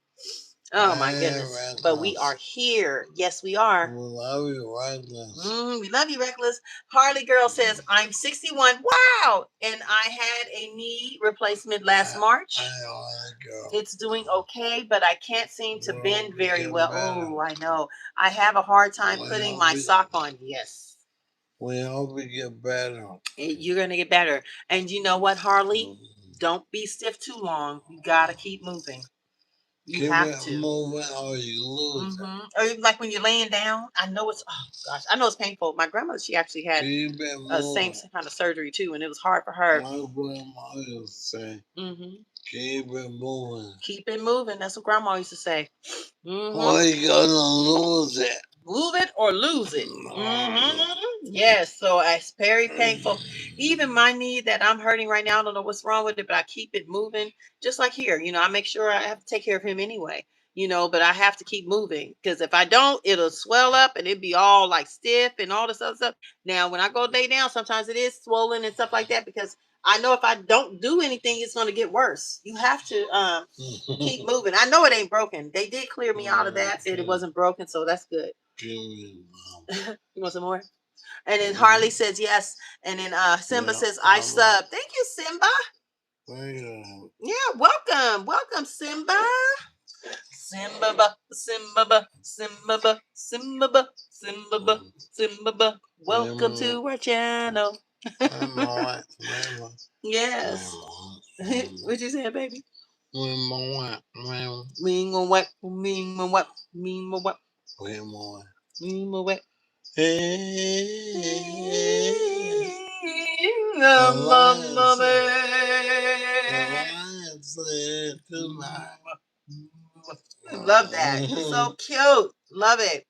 Oh my goodness. But we are here. Yes, we are. We love you, Reckless. We love you, Reckless. Harley Girl says, I'm 61. Wow. And I had a knee replacement last March. It's doing okay, but I can't seem to bend very well. Oh, I know. I have a hard time putting my sock on. Yes. We hope we get better. You're going to get better. And you know what, Harley? Don't be stiff too long. You got to keep moving. You have to. Moving or you lose it. Or like when you're laying down. I know it's, oh gosh, I know it's painful. My grandmother, she actually had same kind of surgery too, and it was hard for her. My grandma used to say, keep it moving. Keep it moving. That's what grandma used to say. Or you're going to lose it. Move it or lose it. Yes, so it's very painful. Even my knee that I'm hurting right now, I don't know what's wrong with it, but I keep it moving. Just like here, I make sure I have to take care of him anyway, but I have to keep moving because if I don't, it'll swell up and it'd be all like stiff and all this other stuff. Now, when I go lay down, sometimes it is swollen and stuff like that because I know if I don't do anything, it's going to get worse. You have to keep moving. I know it ain't broken. They did clear me out of that, said it wasn't broken, so that's good. You want some more? And then Harley says yes. And then Simba says, I sub. Thank you, Simba. Yeah, welcome. Welcome, Simba. Simba, Simba, Simba, Simba, Simba, Simba. Welcome to our channel. Yes. What you saying, baby? What? Love that. So cute. Love it.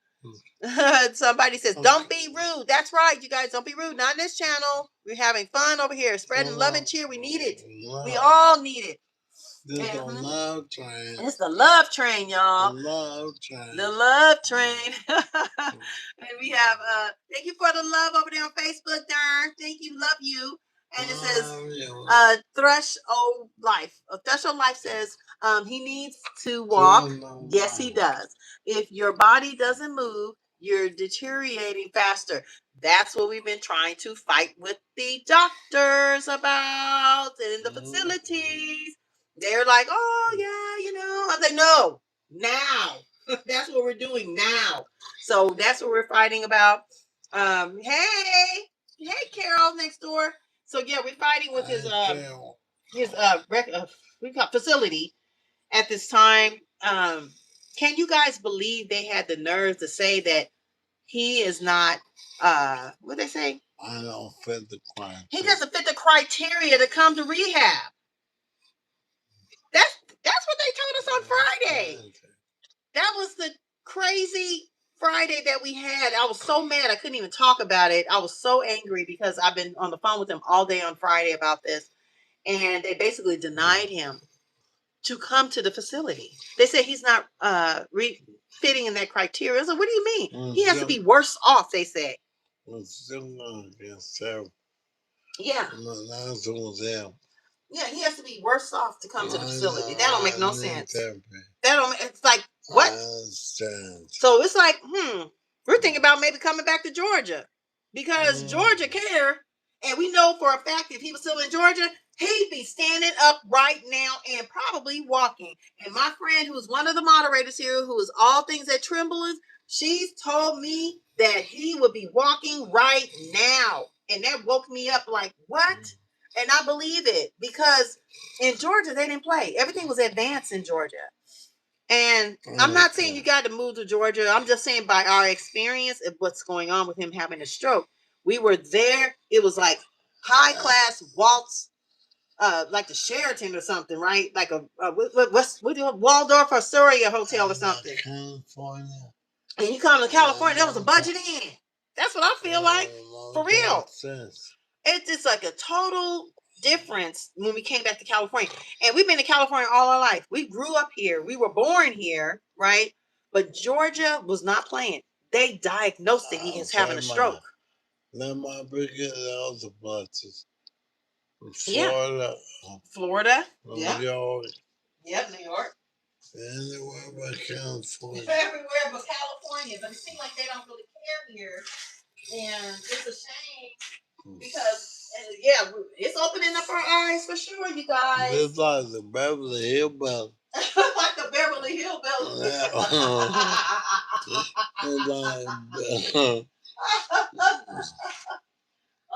Somebody says, don't be rude. That's right, you guys. Don't be rude. Not in this channel. We're having fun over here. Spreading love and cheer. We need it. We all need it. This the love train. It's the love train, y'all. The love train. The love train. And we have thank you for the love over there on Facebook, Darn. Thank you, love you. And it says Threshold Life. Threshold Life says he needs to walk. Yes, he does. If your body doesn't move, you're deteriorating faster. That's what we've been trying to fight with the doctors about in the facilities. They're like, oh, yeah, I'm like, no, now. That's what we're doing now. So that's what we're fighting about. Hey, Carol next door. So yeah, we're fighting with his we got facility at this time. Can you guys believe they had the nerve to say that he is not what they say? I don't fit the criteria. He doesn't fit the criteria to come to rehab. That's what they told us on Friday. That was the crazy Friday that we had. I was so mad I couldn't even talk about it. I was so angry because I've been on the phone with them all day on Friday about this. And they basically denied him to come to the facility. They said he's not fitting in that criteria. I said, what do you mean? He has to be worse off, they said. Yeah. Yeah, he has to be worse off to come to the facility. That don't make no sense. It's like, what? So it's like, we're thinking about maybe coming back to Georgia because Georgia care. And we know for a fact if he was still in Georgia, he'd be standing up right now and probably walking. And my friend, who's one of the moderators here, who is all things at Trembling, she's told me that he would be walking right now. And that woke me up like, what? And I believe it because in Georgia, they didn't play. Everything was advanced in Georgia. And I'm not saying you got to move to Georgia. I'm just saying by our experience of what's going on with him having a stroke. We were there. It was like high class waltz, like the Sheraton or something, right? Like what Waldorf Astoria hotel or something. California. And you come to California, that was a budget in. That's what I feel like. For real. It's just like a total difference when we came back to California. And we've been to California all our life. We grew up here. We were born here, right? But Georgia was not playing. They diagnosed that he was having a stroke. Let my bring it out the places. Florida. Yeah. Florida. New York. Yep, New York. Anywhere but California. Everywhere but California. But it seems like they don't really care here. And it's a shame because, yeah, it's opening up our eyes for sure, you guys. It's like the Beverly Hillbillies. Like the Beverly Hillbillies.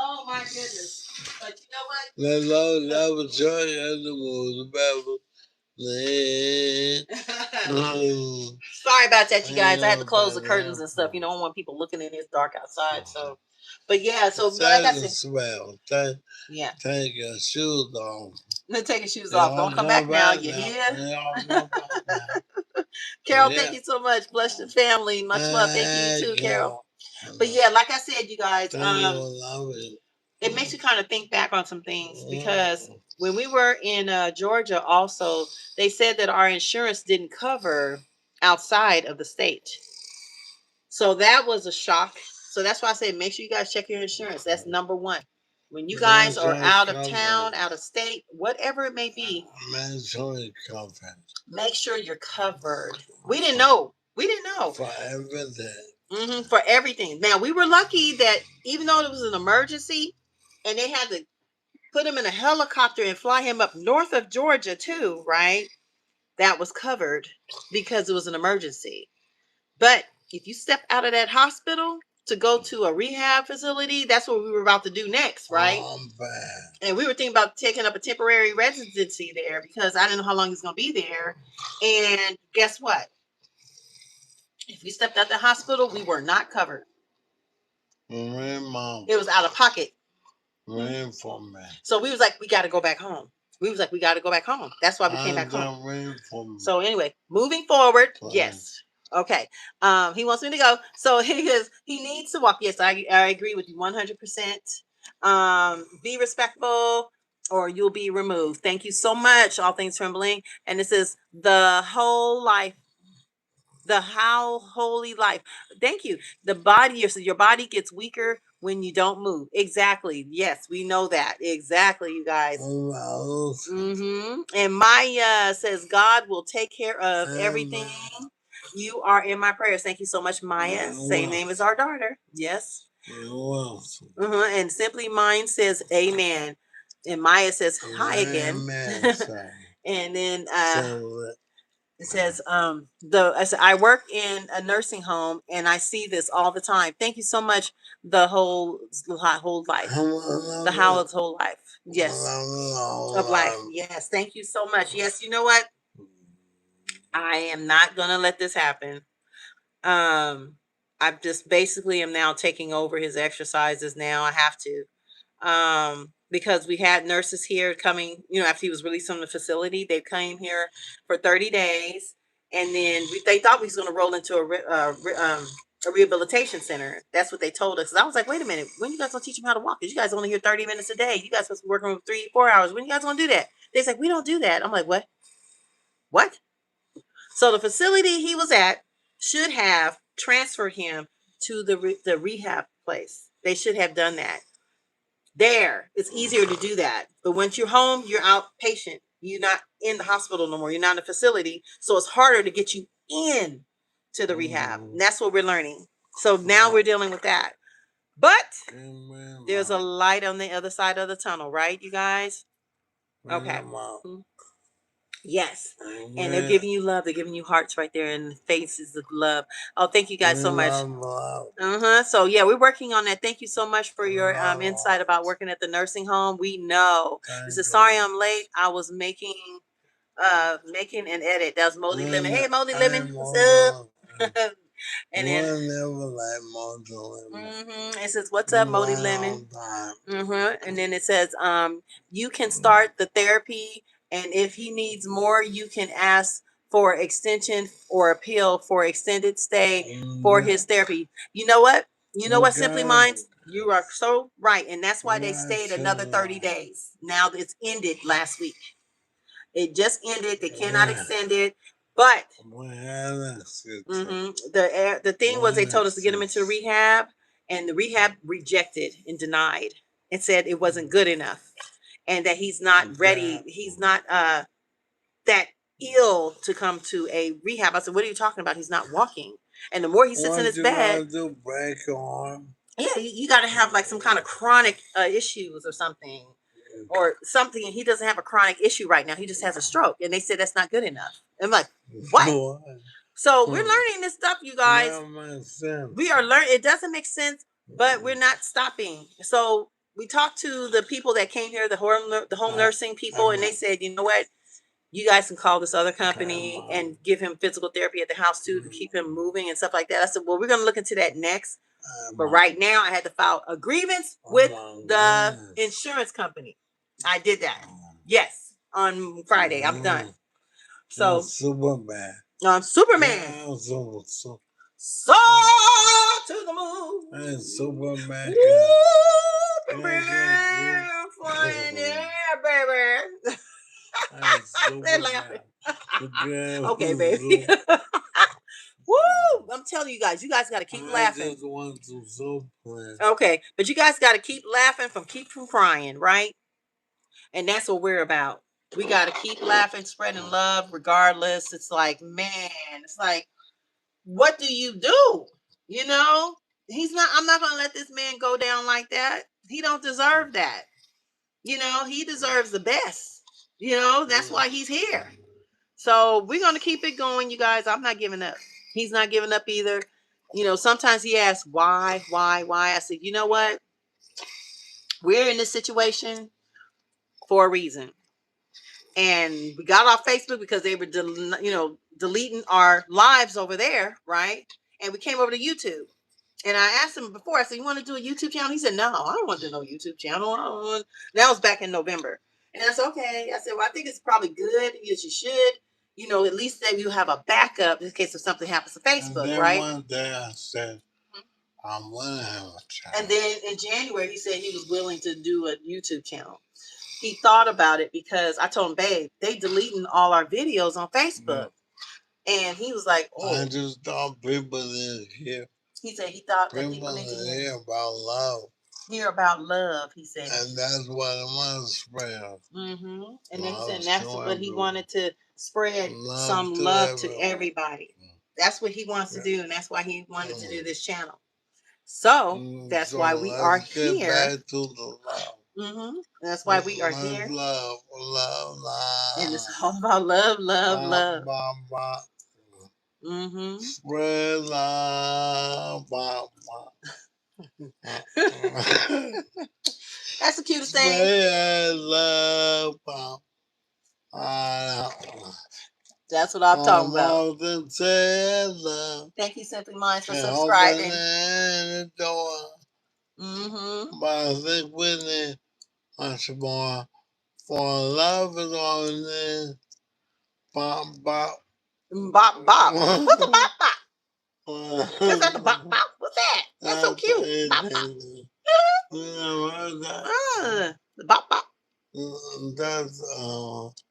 Oh my goodness. But you know what? Let's all never join animals, Beverly. Sorry about that, you guys. I had to close the curtains and stuff. You know, I don't want people looking in. It's dark outside. So, but yeah, so like I said, smell. Yeah. Take your shoes off. Take your shoes off. Don't come back now. You hear? Carol, thank you so much. Bless the family. Much love. Thank you too, Carol. But yeah, like I said, you guys, it makes you kind of think back on some things because when we were in Georgia also, they said that our insurance didn't cover outside of the state. So that was a shock. So that's why I say make sure you guys check your insurance. That's number one. When you guys are out of town, out of state, whatever it may be, make sure you're covered. We didn't know. We didn't know. For everything. For everything. Now, we were lucky that even though it was an emergency and they had to put him in a helicopter and fly him up north of Georgia too, right? That was covered because it was an emergency. But if you step out of that hospital to go to a rehab facility, that's what we were about to do next, right? And we were thinking about taking up a temporary residency there because I didn't know how long he's going to be there. And guess what? If we stepped out the hospital, we were not covered. It was out of pocket. So we was like, we got to go back home. That's why we came back home. So anyway, moving forward, yes. Okay. He wants me to go. So he needs to walk. Yes, I agree with you 100%. Be respectful or you'll be removed. Thank you so much. All things trembling. And this is the whole life. The how holy life. Thank you. The body, your body gets weaker when you don't move. Exactly. Yes, we know that. Exactly, you guys. And Maya says God will take care of everything. You are in my prayers. Thank you so much, Maya. Same name as our daughter. Yes. And Simply Mine says amen. And Maya says hi again. And then it says, I work in a nursing home and I see this all the time. Thank you so much. The whole life. The Howard's whole life. Yes. Of life. Yes. Thank you so much. Yes. You know what? I am not going to let this happen. I just basically am now taking over his exercises now. I have to. Because we had nurses here coming, after he was released from the facility, they came here for 30 days. And then they thought we was going to roll into a rehabilitation center. That's what they told us. I was like, wait a minute, when you guys going to teach him how to walk? Because you guys only here 30 minutes a day. You guys supposed to be working with 3-4 hours. When you guys going to do that? They said, we don't do that. I'm like, what? What? So the facility he was at should have transferred him to the rehab place. They should have done that. There, it's easier to do that. But once you're home, you're outpatient. You're not in the hospital no more. You're not in a facility. So it's harder to get you in to the rehab. And that's what we're learning. So now we're dealing with that. But there's a light on the other side of the tunnel, right, you guys? Okay. Yes. And they're giving you love. They're giving you hearts right there and faces of love. Oh, thank you guys so much. So yeah, we're working on that. Thank you so much for your insight about working at the nursing home. We know. This is sorry I'm late. I was making making an edit. That was Moldy Lemon. Hey, Moldy I Lemon, am what's on up? And then never like Moldy Lemon. it says, "What's up, Moldy Right Lemon?" on time. And then it says, "You can start the therapy, and if he needs more, you can ask for extension or appeal for extended stay for his therapy." You know what? You know what, Simply Minds? You are so right, and that's why they stayed another 30 days. Now it's ended last week. It just ended. They cannot extend it. But the thing was, they told us to get him into rehab, and the rehab rejected and denied and said it wasn't good enough, and that he's not ready. He's not that ill to come to a rehab. I said, "What are you talking about? He's not walking." And the more he sits in his bed, break your arm? yeah, you got to have like some kind of chronic issues or something. Or something, and he doesn't have a chronic issue right now. He just has a stroke, and they said that's not good enough. I'm like, what? So we're learning this stuff, you guys. We are learning. It doesn't make sense, but we're not stopping. So we talked to the people that came here, the home nursing people, and they said, you know what? You guys can call this other company and give him physical therapy at the house too to keep him moving and stuff like that. I said, well, we're going to look into that next. But right now, I had to file a grievance with the insurance company. I did that. Yes, on Friday. I'm done. So Superman. Superman. So to the moon. And Superman. Superman flying in the air, baby. They're laughing. Okay, baby. Woo! I'm telling you guys got to keep laughing. I just want to Superman. Okay, but you guys got to keep laughing keep from crying, right? And that's what we're about. We got to keep laughing, spreading love, regardless. It's like, man, it's like, what do you do? You know, I'm not going to let this man go down like that. He don't deserve that. You know, he deserves the best. You know, that's why he's here. So we're going to keep it going, you guys. I'm not giving up. He's not giving up either. You know, sometimes he asks, why? I said, you know what? We're in this situation for a reason. And we got off Facebook because they were, deleting our lives over there, right? And we came over to YouTube. And I asked him before, I said, you want to do a YouTube channel? He said, no, I don't want to do no YouTube channel. That was back in November. And I said, okay. I said, well, I think it's probably good. Yes, you should. At least that you have a backup in case if something happens to Facebook, and then right? One day I said, I'm willing to have a channel. And then in January, he said he was willing to do a YouTube channel. He thought about it because I told him, babe, they deleting all our videos on Facebook. And he was like, oh. I just thought people didn't hear. He said he thought people need to hear about love. Hear about love, he said. And that's what I want to spread. Mm-hmm. And then he said that's what he wanted to spread some love to everybody. That's what he wants to do, and that's why he wanted to do this channel. So that's why we are here. Get back to the love. Mm-hmm. That's why we are here. Love. And it's all about love. Mm-hmm. Spread love. That's the cutest thing. Spread love. That's what I'm talking about. Love. Thank you, Simply Minds, for subscribing. Mm-hmm. But I think we need much more. For love is all in there. Bop. Bop. What's a bop? What's that? The bop? What's that? That's so cute. Bop. The bop. That's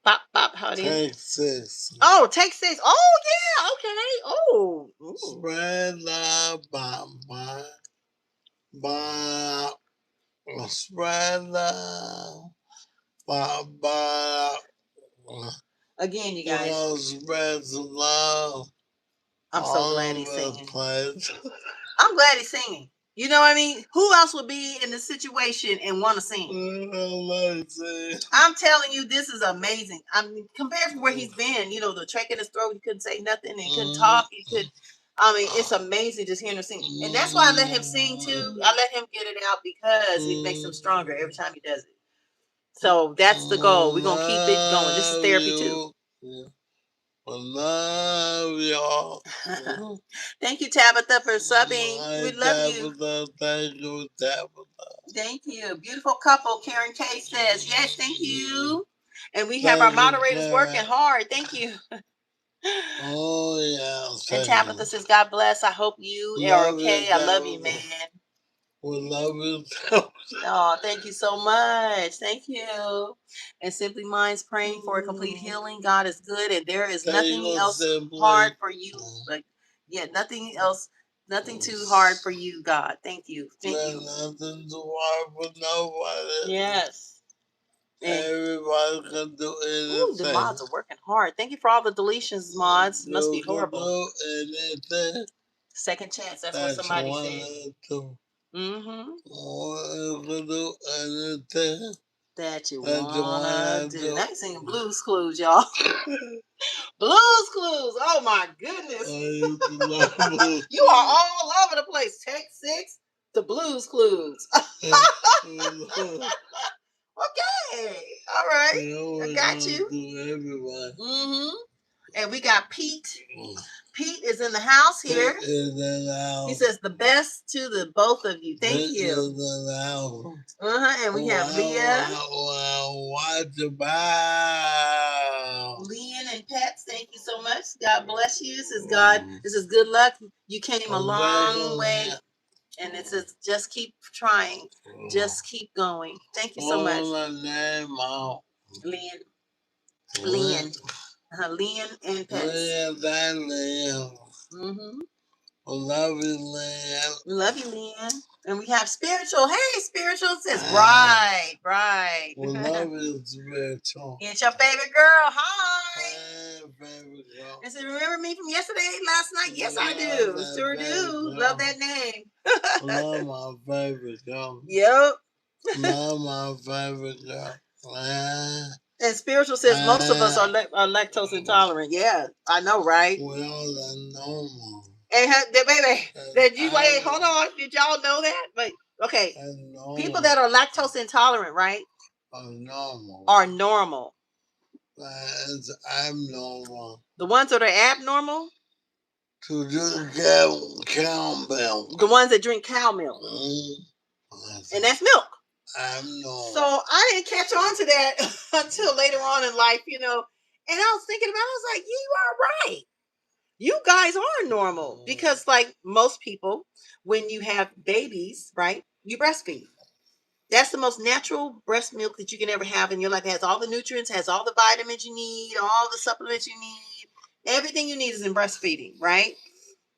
bop. How it is? Take 6. Oh, take 6. Oh yeah. Okay. Oh. Ooh. Spread love, bop. Spread love, bop. Again, you guys. Spread some love. I'm so glad he's singing. I'm glad he's singing. You know what I mean? Who else would be in this situation and want to sing? I'm telling you, this is amazing. I mean, compared to where he's been, the trach in his throat, he couldn't say nothing and couldn't talk. It's amazing just hearing him sing. And that's why I let him sing too. I let him get it out because it makes him stronger every time he does it. So that's the goal. We're going to keep it going. This is therapy too. Love y'all. Thank you, Tabitha, for subbing. We love you. Thank you, Tabitha. Thank you. Beautiful couple, Karen K says. Yes, thank you. And we have our moderators working hard. Thank you. Oh, yeah. And Tabitha says, God bless. I hope you are okay. I love you, man. We love you. Oh, thank you so much. Thank you. And Simply Minds praying for a complete healing. God is good, and there is nothing else hard for you. Like, yeah, nothing else, nothing too hard for you, God. Thank you. Thank you. Nothing too hard for nobody. Yes. Everybody can do anything. Ooh, the mods are working hard. Thank you for all the deletions, mods. It must be horrible. Do anything. Second chance. That's what somebody said. Mm-hmm. You can do anything that you wanna do. Now you singing Blues Clues, y'all. Blues Clues. Oh my goodness. You are all over the place. Take 6 to Blues Clues. Okay. All right. I got you. Mm-hmm. And we got Pete. Pete is in the house here. He says the best to the both of you. Thank you. And we have Leah. Leah and Pets, thank you so much. God bless you. This is God. This is good luck. You came a long way. And it says just keep trying. Just keep going. Thank you so much. Leah. Leah. Leah and Pets. Mm-hmm. Love you, Leanne. We love you, Leanne. And we have Spiritual. Hey, Spiritual says, right. We love you, Spiritual. It's your favorite girl. Hi. Hey, favorite girl. And so, remember me from yesterday, last night? Yes, I do. Sure do. Love that name. Love my favorite girl. Yep. Love my favorite girl. And Spiritual says most of us are lactose intolerant. Yeah, I know, right? We all are normal. And baby, did you wait? Hold on. Did y'all know that? Wait. Okay. People that are lactose intolerant, right? Are normal. It's abnormal. The ones that are abnormal? To drink cow milk. The ones that drink cow milk. And that's milk. Abnormal. So I didn't catch on to that until later on in life, you know. And I was thinking about it, I was like, you are right. You guys are normal because, like most people, when you have babies, right, you breastfeed. That's the most natural breast milk that you can ever have in your life. It has all the nutrients, has all the vitamins you need, all the supplements you need. Everything you need is in breastfeeding, right?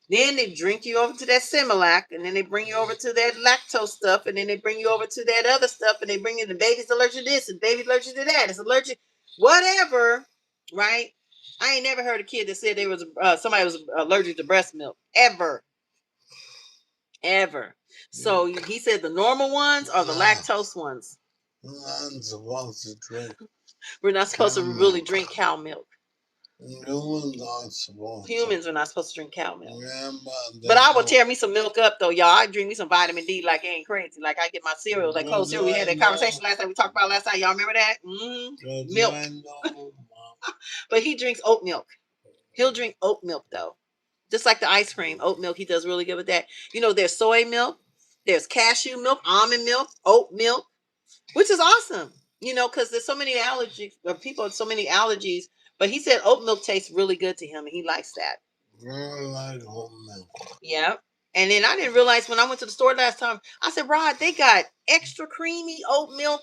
Then they drink you over to that Similac, and then they bring you over to that lactose stuff, and then they bring you over to that other stuff, and they bring you the baby's allergic to this, and baby's allergic to that. It's allergic, whatever, right? I ain't never heard a kid that said they was somebody was allergic to breast milk ever. So he said the normal ones are the lactose ones. We're not supposed to drink. We're not supposed to really drink cow milk. Humans are not supposed to drink cow milk. But I will tear me some milk up though, y'all. I drink me some vitamin D like it ain't crazy. Like I get my cereal, like cold cereal. We had that conversation last time. We talked about last time. Y'all remember that? Mm-hmm. Milk. But he drinks oat milk. He'll drink oat milk though. Just like the ice cream, oat milk, he does really good with that. You know, there's soy milk, there's cashew milk, almond milk, oat milk, which is awesome. You know, because there's so many allergies, or people have so many allergies. But he said oat milk tastes really good to him, and he likes that. I like oat milk. Yeah. And then I didn't realize when I went to the store last time, I said, Rod, they got extra creamy oat milk,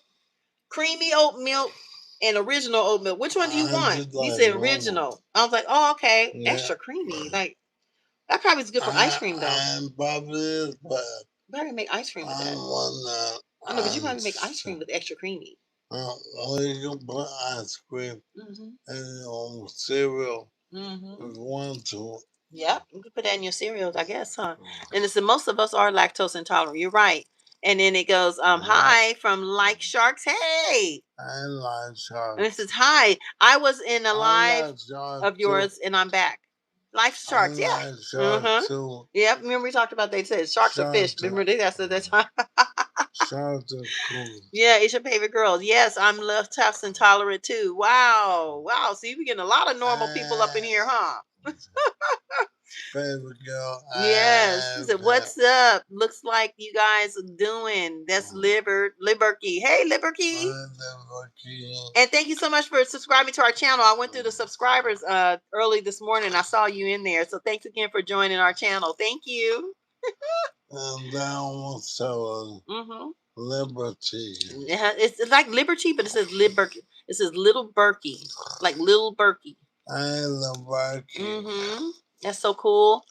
and original oat milk. Which one do you want? He said original. I was like, oh, okay. Yeah. Extra creamy. Like, that probably is good for ice cream, though. Probably is, but better make ice cream with that. I know, but you probably make ice cream with extra creamy. Or you can put ice cream in cereal if you want to. Yep, you can put that in your cereals, I guess, huh? And it's most of us are lactose intolerant. You're right. And then it goes, hi from Like Sharks. Hey. I like sharks. And it says, hi. I was in a live of yours, and I'm back. Life Sharks, yeah. Sharks too. Yep, remember we talked about they said sharks are fish. Remember they said that time. cool. Yeah, it's your favorite girl. Yes, I'm lactose intolerant too. Wow. Wow. See, we're getting a lot of normal people up in here, huh? Favorite girl. Yes. She said, "What's up? Looks like you guys are doing." That's Liberty. Hey, Liberty. And thank you so much for subscribing to our channel. I went through the subscribers early this morning. I saw you in there. So thanks again for joining our channel. Thank you. And down so Liberty. Yeah, it's like Liberty, but it says Liberty. It says Little Berkey, like Little Berkey. I love Berkey. That's so cool.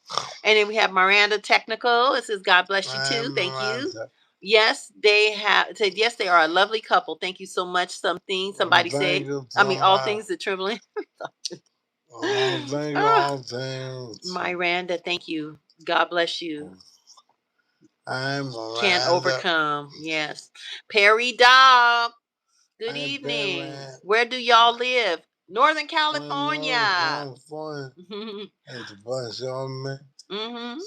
And then we have Miranda Technical. It says God bless you too. Thank you. Yes, they have said yes, they are a lovely couple. Thank you so much. Somebody said. I mean, all things that trembling. All things. Miranda, thank you. God bless you. I'm Can't overcome. Yes. Perry Dog. Good evening. Perry. Where do y'all live? Northern California. It's a bunch on me.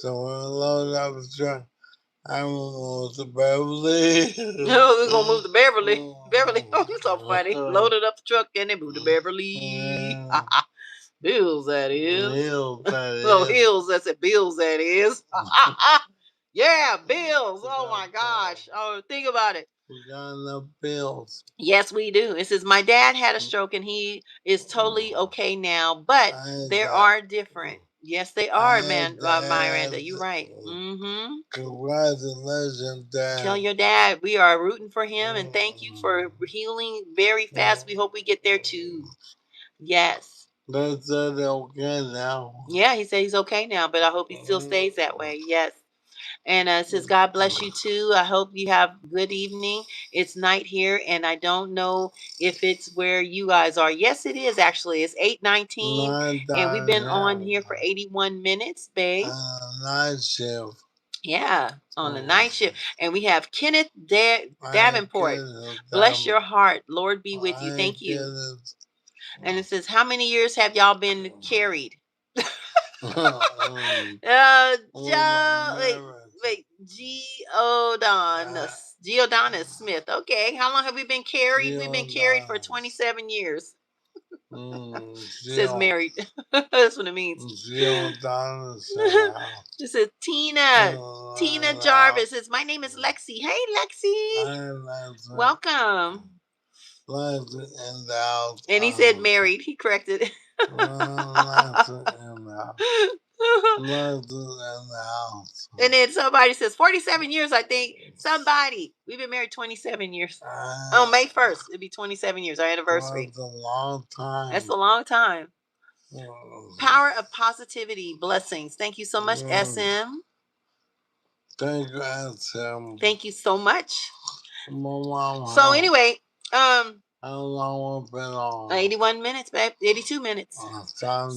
So when I load up the truck, I'm gonna move to Beverly. No, we're gonna move to Beverly. Beverly. Oh, you're so funny. Loaded up the truck and they moved to Beverly. Bills, that is. Hills, that is. Oh, Hills, that's it. Bills, that is. Yeah, bills. Oh my gosh. Oh, think about it. We got enough bills. Yes, we do. It says my dad had a stroke and he is totally okay now, but there are different. Yes, they are, man. Miranda, you're right. Congratulations, Dad. Tell your dad we are rooting for him and thank you for healing very fast. We hope we get there too. Yes. They said they're okay now. Yeah, he said he's okay now, but I hope he still stays that way. Yes. And it says, God bless you too. I hope you have a good evening. It's night here, and I don't know if it's where you guys are. Yes, it is actually. It's 8:19, and we've been on here for 81 minutes, babe. Night shift. Yeah, on the night shift. And we have Kenneth Davenport. Bless your heart. Lord be with you. Thank you. And it says, how many years have y'all been carried? Wait, Geodonis Smith. Okay, how long have we been carried? We've been carried for 27 years. Says married. That's what it means. This is Tina Jarvis. Says, my name is Lexi. Hey, Lexi. Welcome. And he said married. He corrected it. And then somebody says 47 years, I think. Somebody. We've been married 27 years. Oh, May 1st. It'll be 27 years, our anniversary. That's a long time. That's a long time. Power of positivity. Blessings. Thank you so much, SM. Thank you, SM. Thank you so much. So anyway, how long have we been on? 81 minutes, babe. 82 minutes.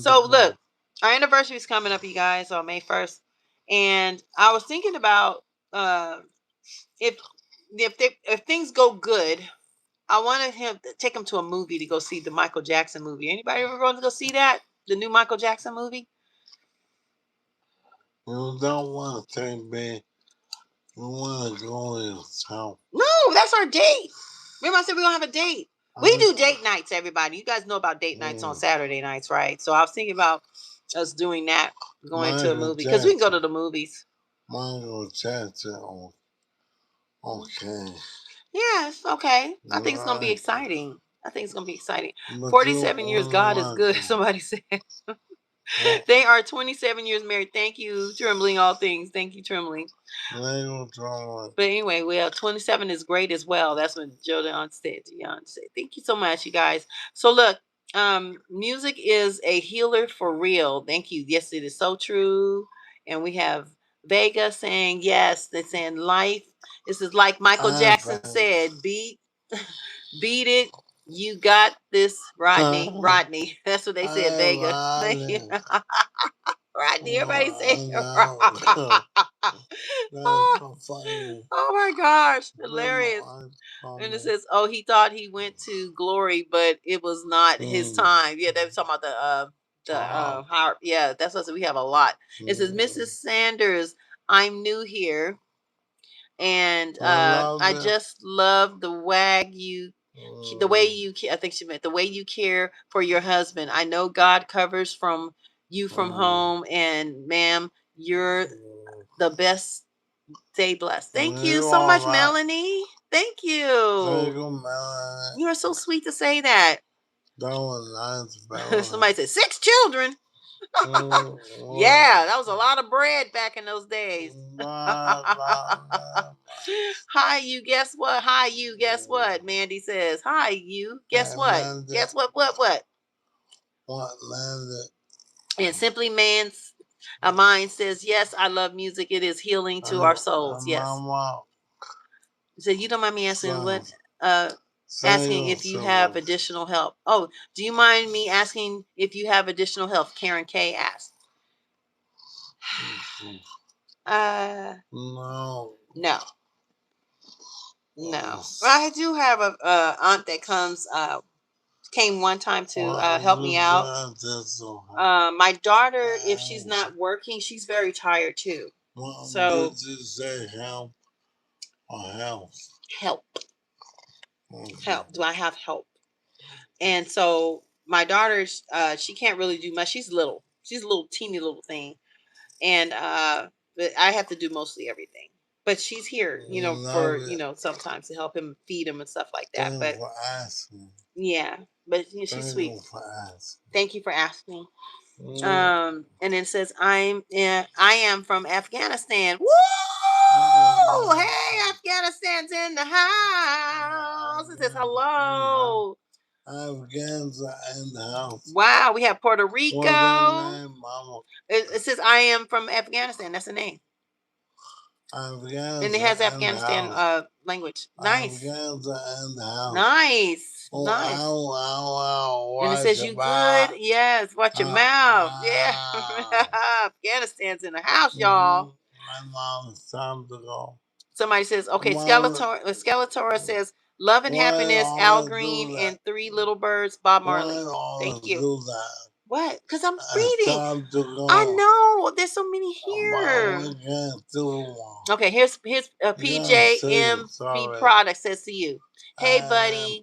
So look, our anniversary is coming up, you guys, on May 1st. And I was thinking about if things go good, I wanted him to take him to a movie to go see the Michael Jackson movie. Anybody ever going to go see that? The new Michael Jackson movie? You don't want to take me. You want to go yourself. No, that's our date. Remember I said we're going to have a date. We do date nights, everybody. You guys know about date nights on Saturday nights, right? So I was thinking about us doing that, going to a movie. Because we can go to the movies. Michael Jackson. Okay. Yes, okay. I think it's going to be exciting. 47 years, God is good, somebody said. They are 27 years married. Thank you, Trembling All Things. Thank you, Trembling. But anyway, well, 27 is great as well. That's what Jordan said. Thank you so much, you guys. So look, music is a healer for real. Thank you. Yes, it is so true. And we have Vega saying yes. They're saying life. This is like Michael Jackson said, beat it. You got this, Rodney. Rodney. That's what they said, Vega. Thank you. Rodney, everybody say oh my gosh, hilarious. And it says, oh, he thought he went to glory, but it was not his time. Yeah, they were talking about the harp. Yeah, that's what we have a lot. It says, Mrs. Sanders, I'm new here. And love I it. just love the the way you, I think she meant the way you care for your husband. I know God covers from you from home, and ma'am, you're the best. Stay blessed. Thank you You so all much, right. Melanie. Thank Thank you. you, Melanie. You are so sweet to say that. That was nice, Melanie. Somebody said 6 children. Yeah, that was a lot of bread back in those days. Hi, you. Guess what? Hi, you. Guess what? Mandy says, hi, you. Guess what? Mandy. Guess what? What? What, Mandy? And Simply Man's Mind says, yes, I love music. It is healing to our souls. Yes. Mama, So you don't mind me asking what? Say Asking if you have additional help. Oh, do you mind me asking if you have additional help? Karen K asked. No. No. No. I do have a aunt that came one time to help me out. My daughter, if she's not working, she's very tired too. So did you say help or help? Help. Okay. Help. Do I have help? And so my daughter's she can't really do much. She's little. She's a little teeny little thing. And but I have to do mostly everything. But she's here, you know, for sometimes to help him feed him and stuff like that. But yeah, but you know, she's sweet. Thank you for asking. And it says I am from Afghanistan. Woo! Hey, Afghanistan's in the house. It says hello. Afghanistan in the house. Wow, we have Puerto Rico. What's that name, Mama? It says I am from Afghanistan. That's the name. Afghanistan, and it has Afghanistan language. Nice. Afghanistan in the house. Nice. Oh, Nice. And it watch says your you mouth. good. Yes. Watch your mouth. Yeah. Afghanistan's in the house, y'all. My mom's time to go. Somebody says, okay, Mama, Skeletor says, love and why happiness, Al always do Green, that? and 3 little birds, Bob Marley. Why always Thank you. do that? What? Because I'm It's reading. time to go. I know. There's so many here. We can't do one. Okay, here's PJMB Product says to you, hey buddy,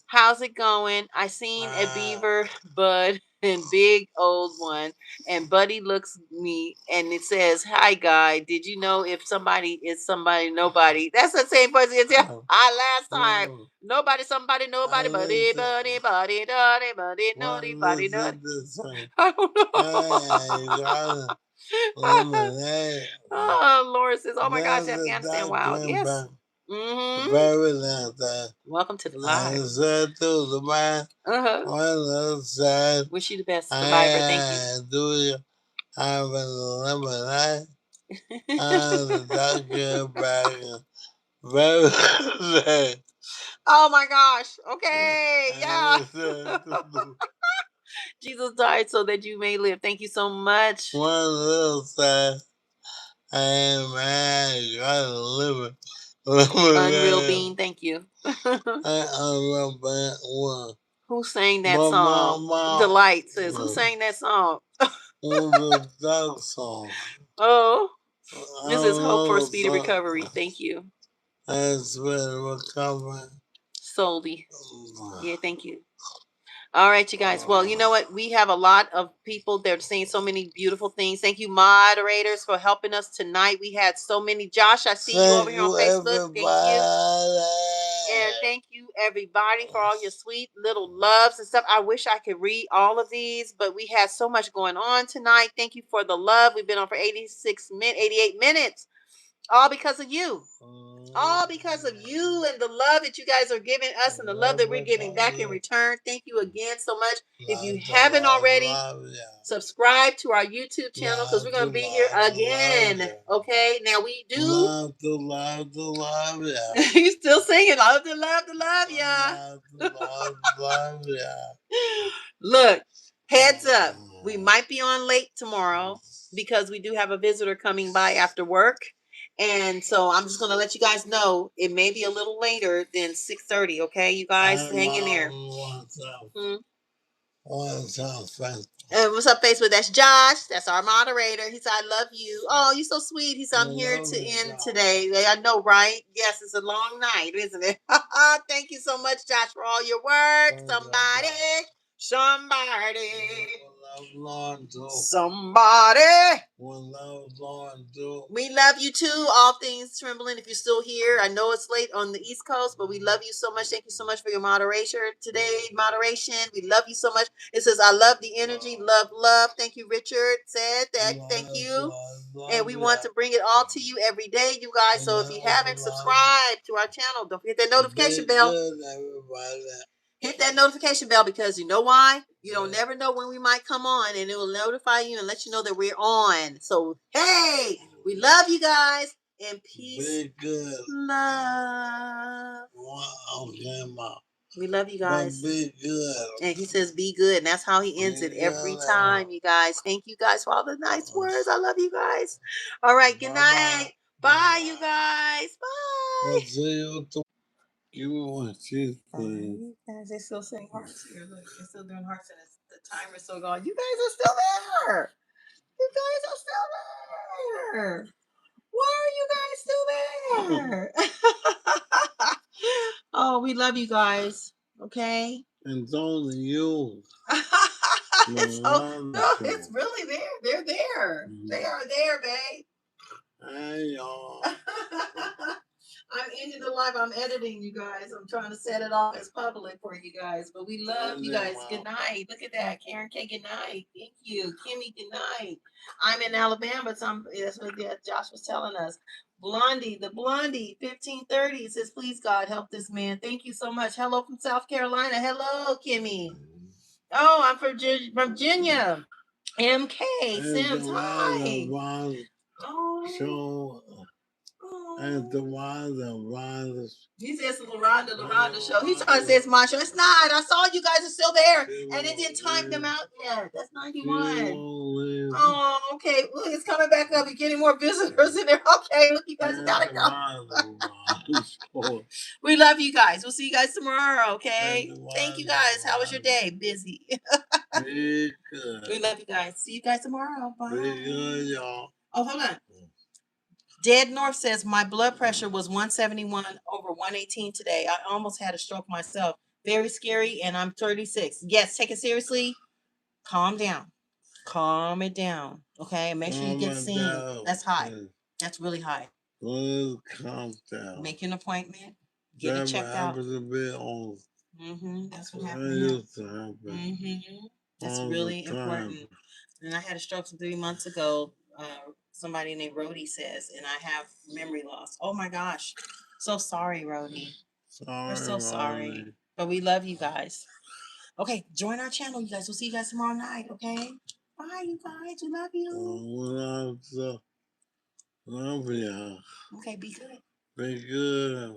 how's it going? I seen a beaver bud and big old one, and buddy looks me and it says, hi guy, did you know if somebody is somebody nobody? That's the same person as last time. Nobody, somebody, nobody, buddy, nobody. I don't know. Oh, Laura says, oh my gosh, Afghanistan, wow. Yes. Very nice. Welcome to the live. Wish you the best, survivor. Thank you. Have a lemonade. Very Oh my gosh. Okay. Yeah. Jesus died so that you may live. Thank you so much. One little side. I gotta live it. Unreal Bean, thank you. Who sang that song? Delight says, who sang that song? Oh, this is Hope for a Speedy Recovery. Thank you. Solely. Yeah, thank you. All right, you guys. Well, you know what? We have a lot of people. They're saying so many beautiful things. Thank you, moderators, for helping us tonight. We had so many. Josh, I see you over here on Facebook. Thank you. And thank you, everybody, for all your sweet little loves and stuff. I wish I could read all of these, but we had so much going on tonight. Thank you for the love. We've been on for 88 minutes. All because of you. All because of you and the love that you guys are giving us and the love that we're giving back in return. Thank you again so much. If you haven't already, subscribe to our YouTube channel because we're going to be here again. Okay? Now we do. Love to love ya. You still singing. Love to love ya. Love ya. Look, heads up. We might be on late tomorrow because we do have a visitor coming by after work. And so I'm just going to let you guys know it may be a little later than 6:30. Okay, you guys hang in there. What's on Facebook? What's up, Facebook? That's Josh. That's our moderator. He said, I love you. Oh, you're so sweet. He said, I'm here to end today. I know, right? Yes, it's a long night, isn't it? Thank you so much, Josh, for all your work. Somebody. We love you too, all things trembling. If you're still here, I know it's late on the East Coast, but we love you so much. Thank you so much for your moderation today. Moderation, we love you so much. It says, I love the energy, love. Thank you, Richard said that. Thank you. And we want to bring it all to you every day, you guys. So if you haven't subscribed to our channel, don't forget that notification bell. Hit that notification bell, because you know why? You don't never know when we might come on, and it will notify you and let you know that we're on. So, hey, we love you guys, and peace, love. Okay, Mom. We love you guys. But be good. And he says, be good. And that's how he ends it every time, you guys. Thank you guys for all the nice words. I love you guys. All right, good night. Bye, you guys. Bye. We'll see you tomorrow. Give me one cheese, please. You guys, they're still saying hearts here. Look, they're still doing hearts, and the timer's still going. You guys are still there. You guys are still there. Why are you guys still there? Oh, we love you guys. Okay. And it's only you. It's really there. They're there. They are there, babe. Hey, y'all. I'm ending the live. I'm editing, you guys. I'm trying to set it off as public for you guys. But we love you guys. Good night. Look at that. Karen K, good night. Thank you. Kimmy, good night. I'm in Alabama. That's what Josh was telling us. Blondie, the Blondie, 1530 says, please, God, help this man. Thank you so much. Hello from South Carolina. Hello, Kimmy. Oh, I'm from Virginia. MK, Sims, hi. Oh. And the Rhonda. He says the LaRonda show. He's trying to say it's my show. It's not. I saw you guys are still there. And it didn't time them out yet. That's 91. Oh, okay. Look, it's coming back up. You're getting more visitors in there. Okay, look, you guys gotta go. We love you guys. We'll see you guys tomorrow, okay? Thank you guys. How was your day? Busy. Be good. We love you guys. See you guys tomorrow. Bye. Be good, y'all. Oh, hold on. Dead North says, my blood pressure was 171 over 118 today. I almost had a stroke myself. Very scary, and I'm 36. Yes, take it seriously. Calm down. Calm it down. Okay? And make sure you get seen. That's high. That's really high. Calm down. Make an appointment. Get it checked out. That's what happened. That's really important. And I had a stroke 3 months ago. Somebody named Rhodey says, and I have memory loss. Oh my gosh. So sorry, Rhodey. We're so sorry. But we love you guys. Okay, join our channel, you guys. We'll see you guys tomorrow night, okay? Bye, you guys. We love you. Love you. Okay, be good. Be good.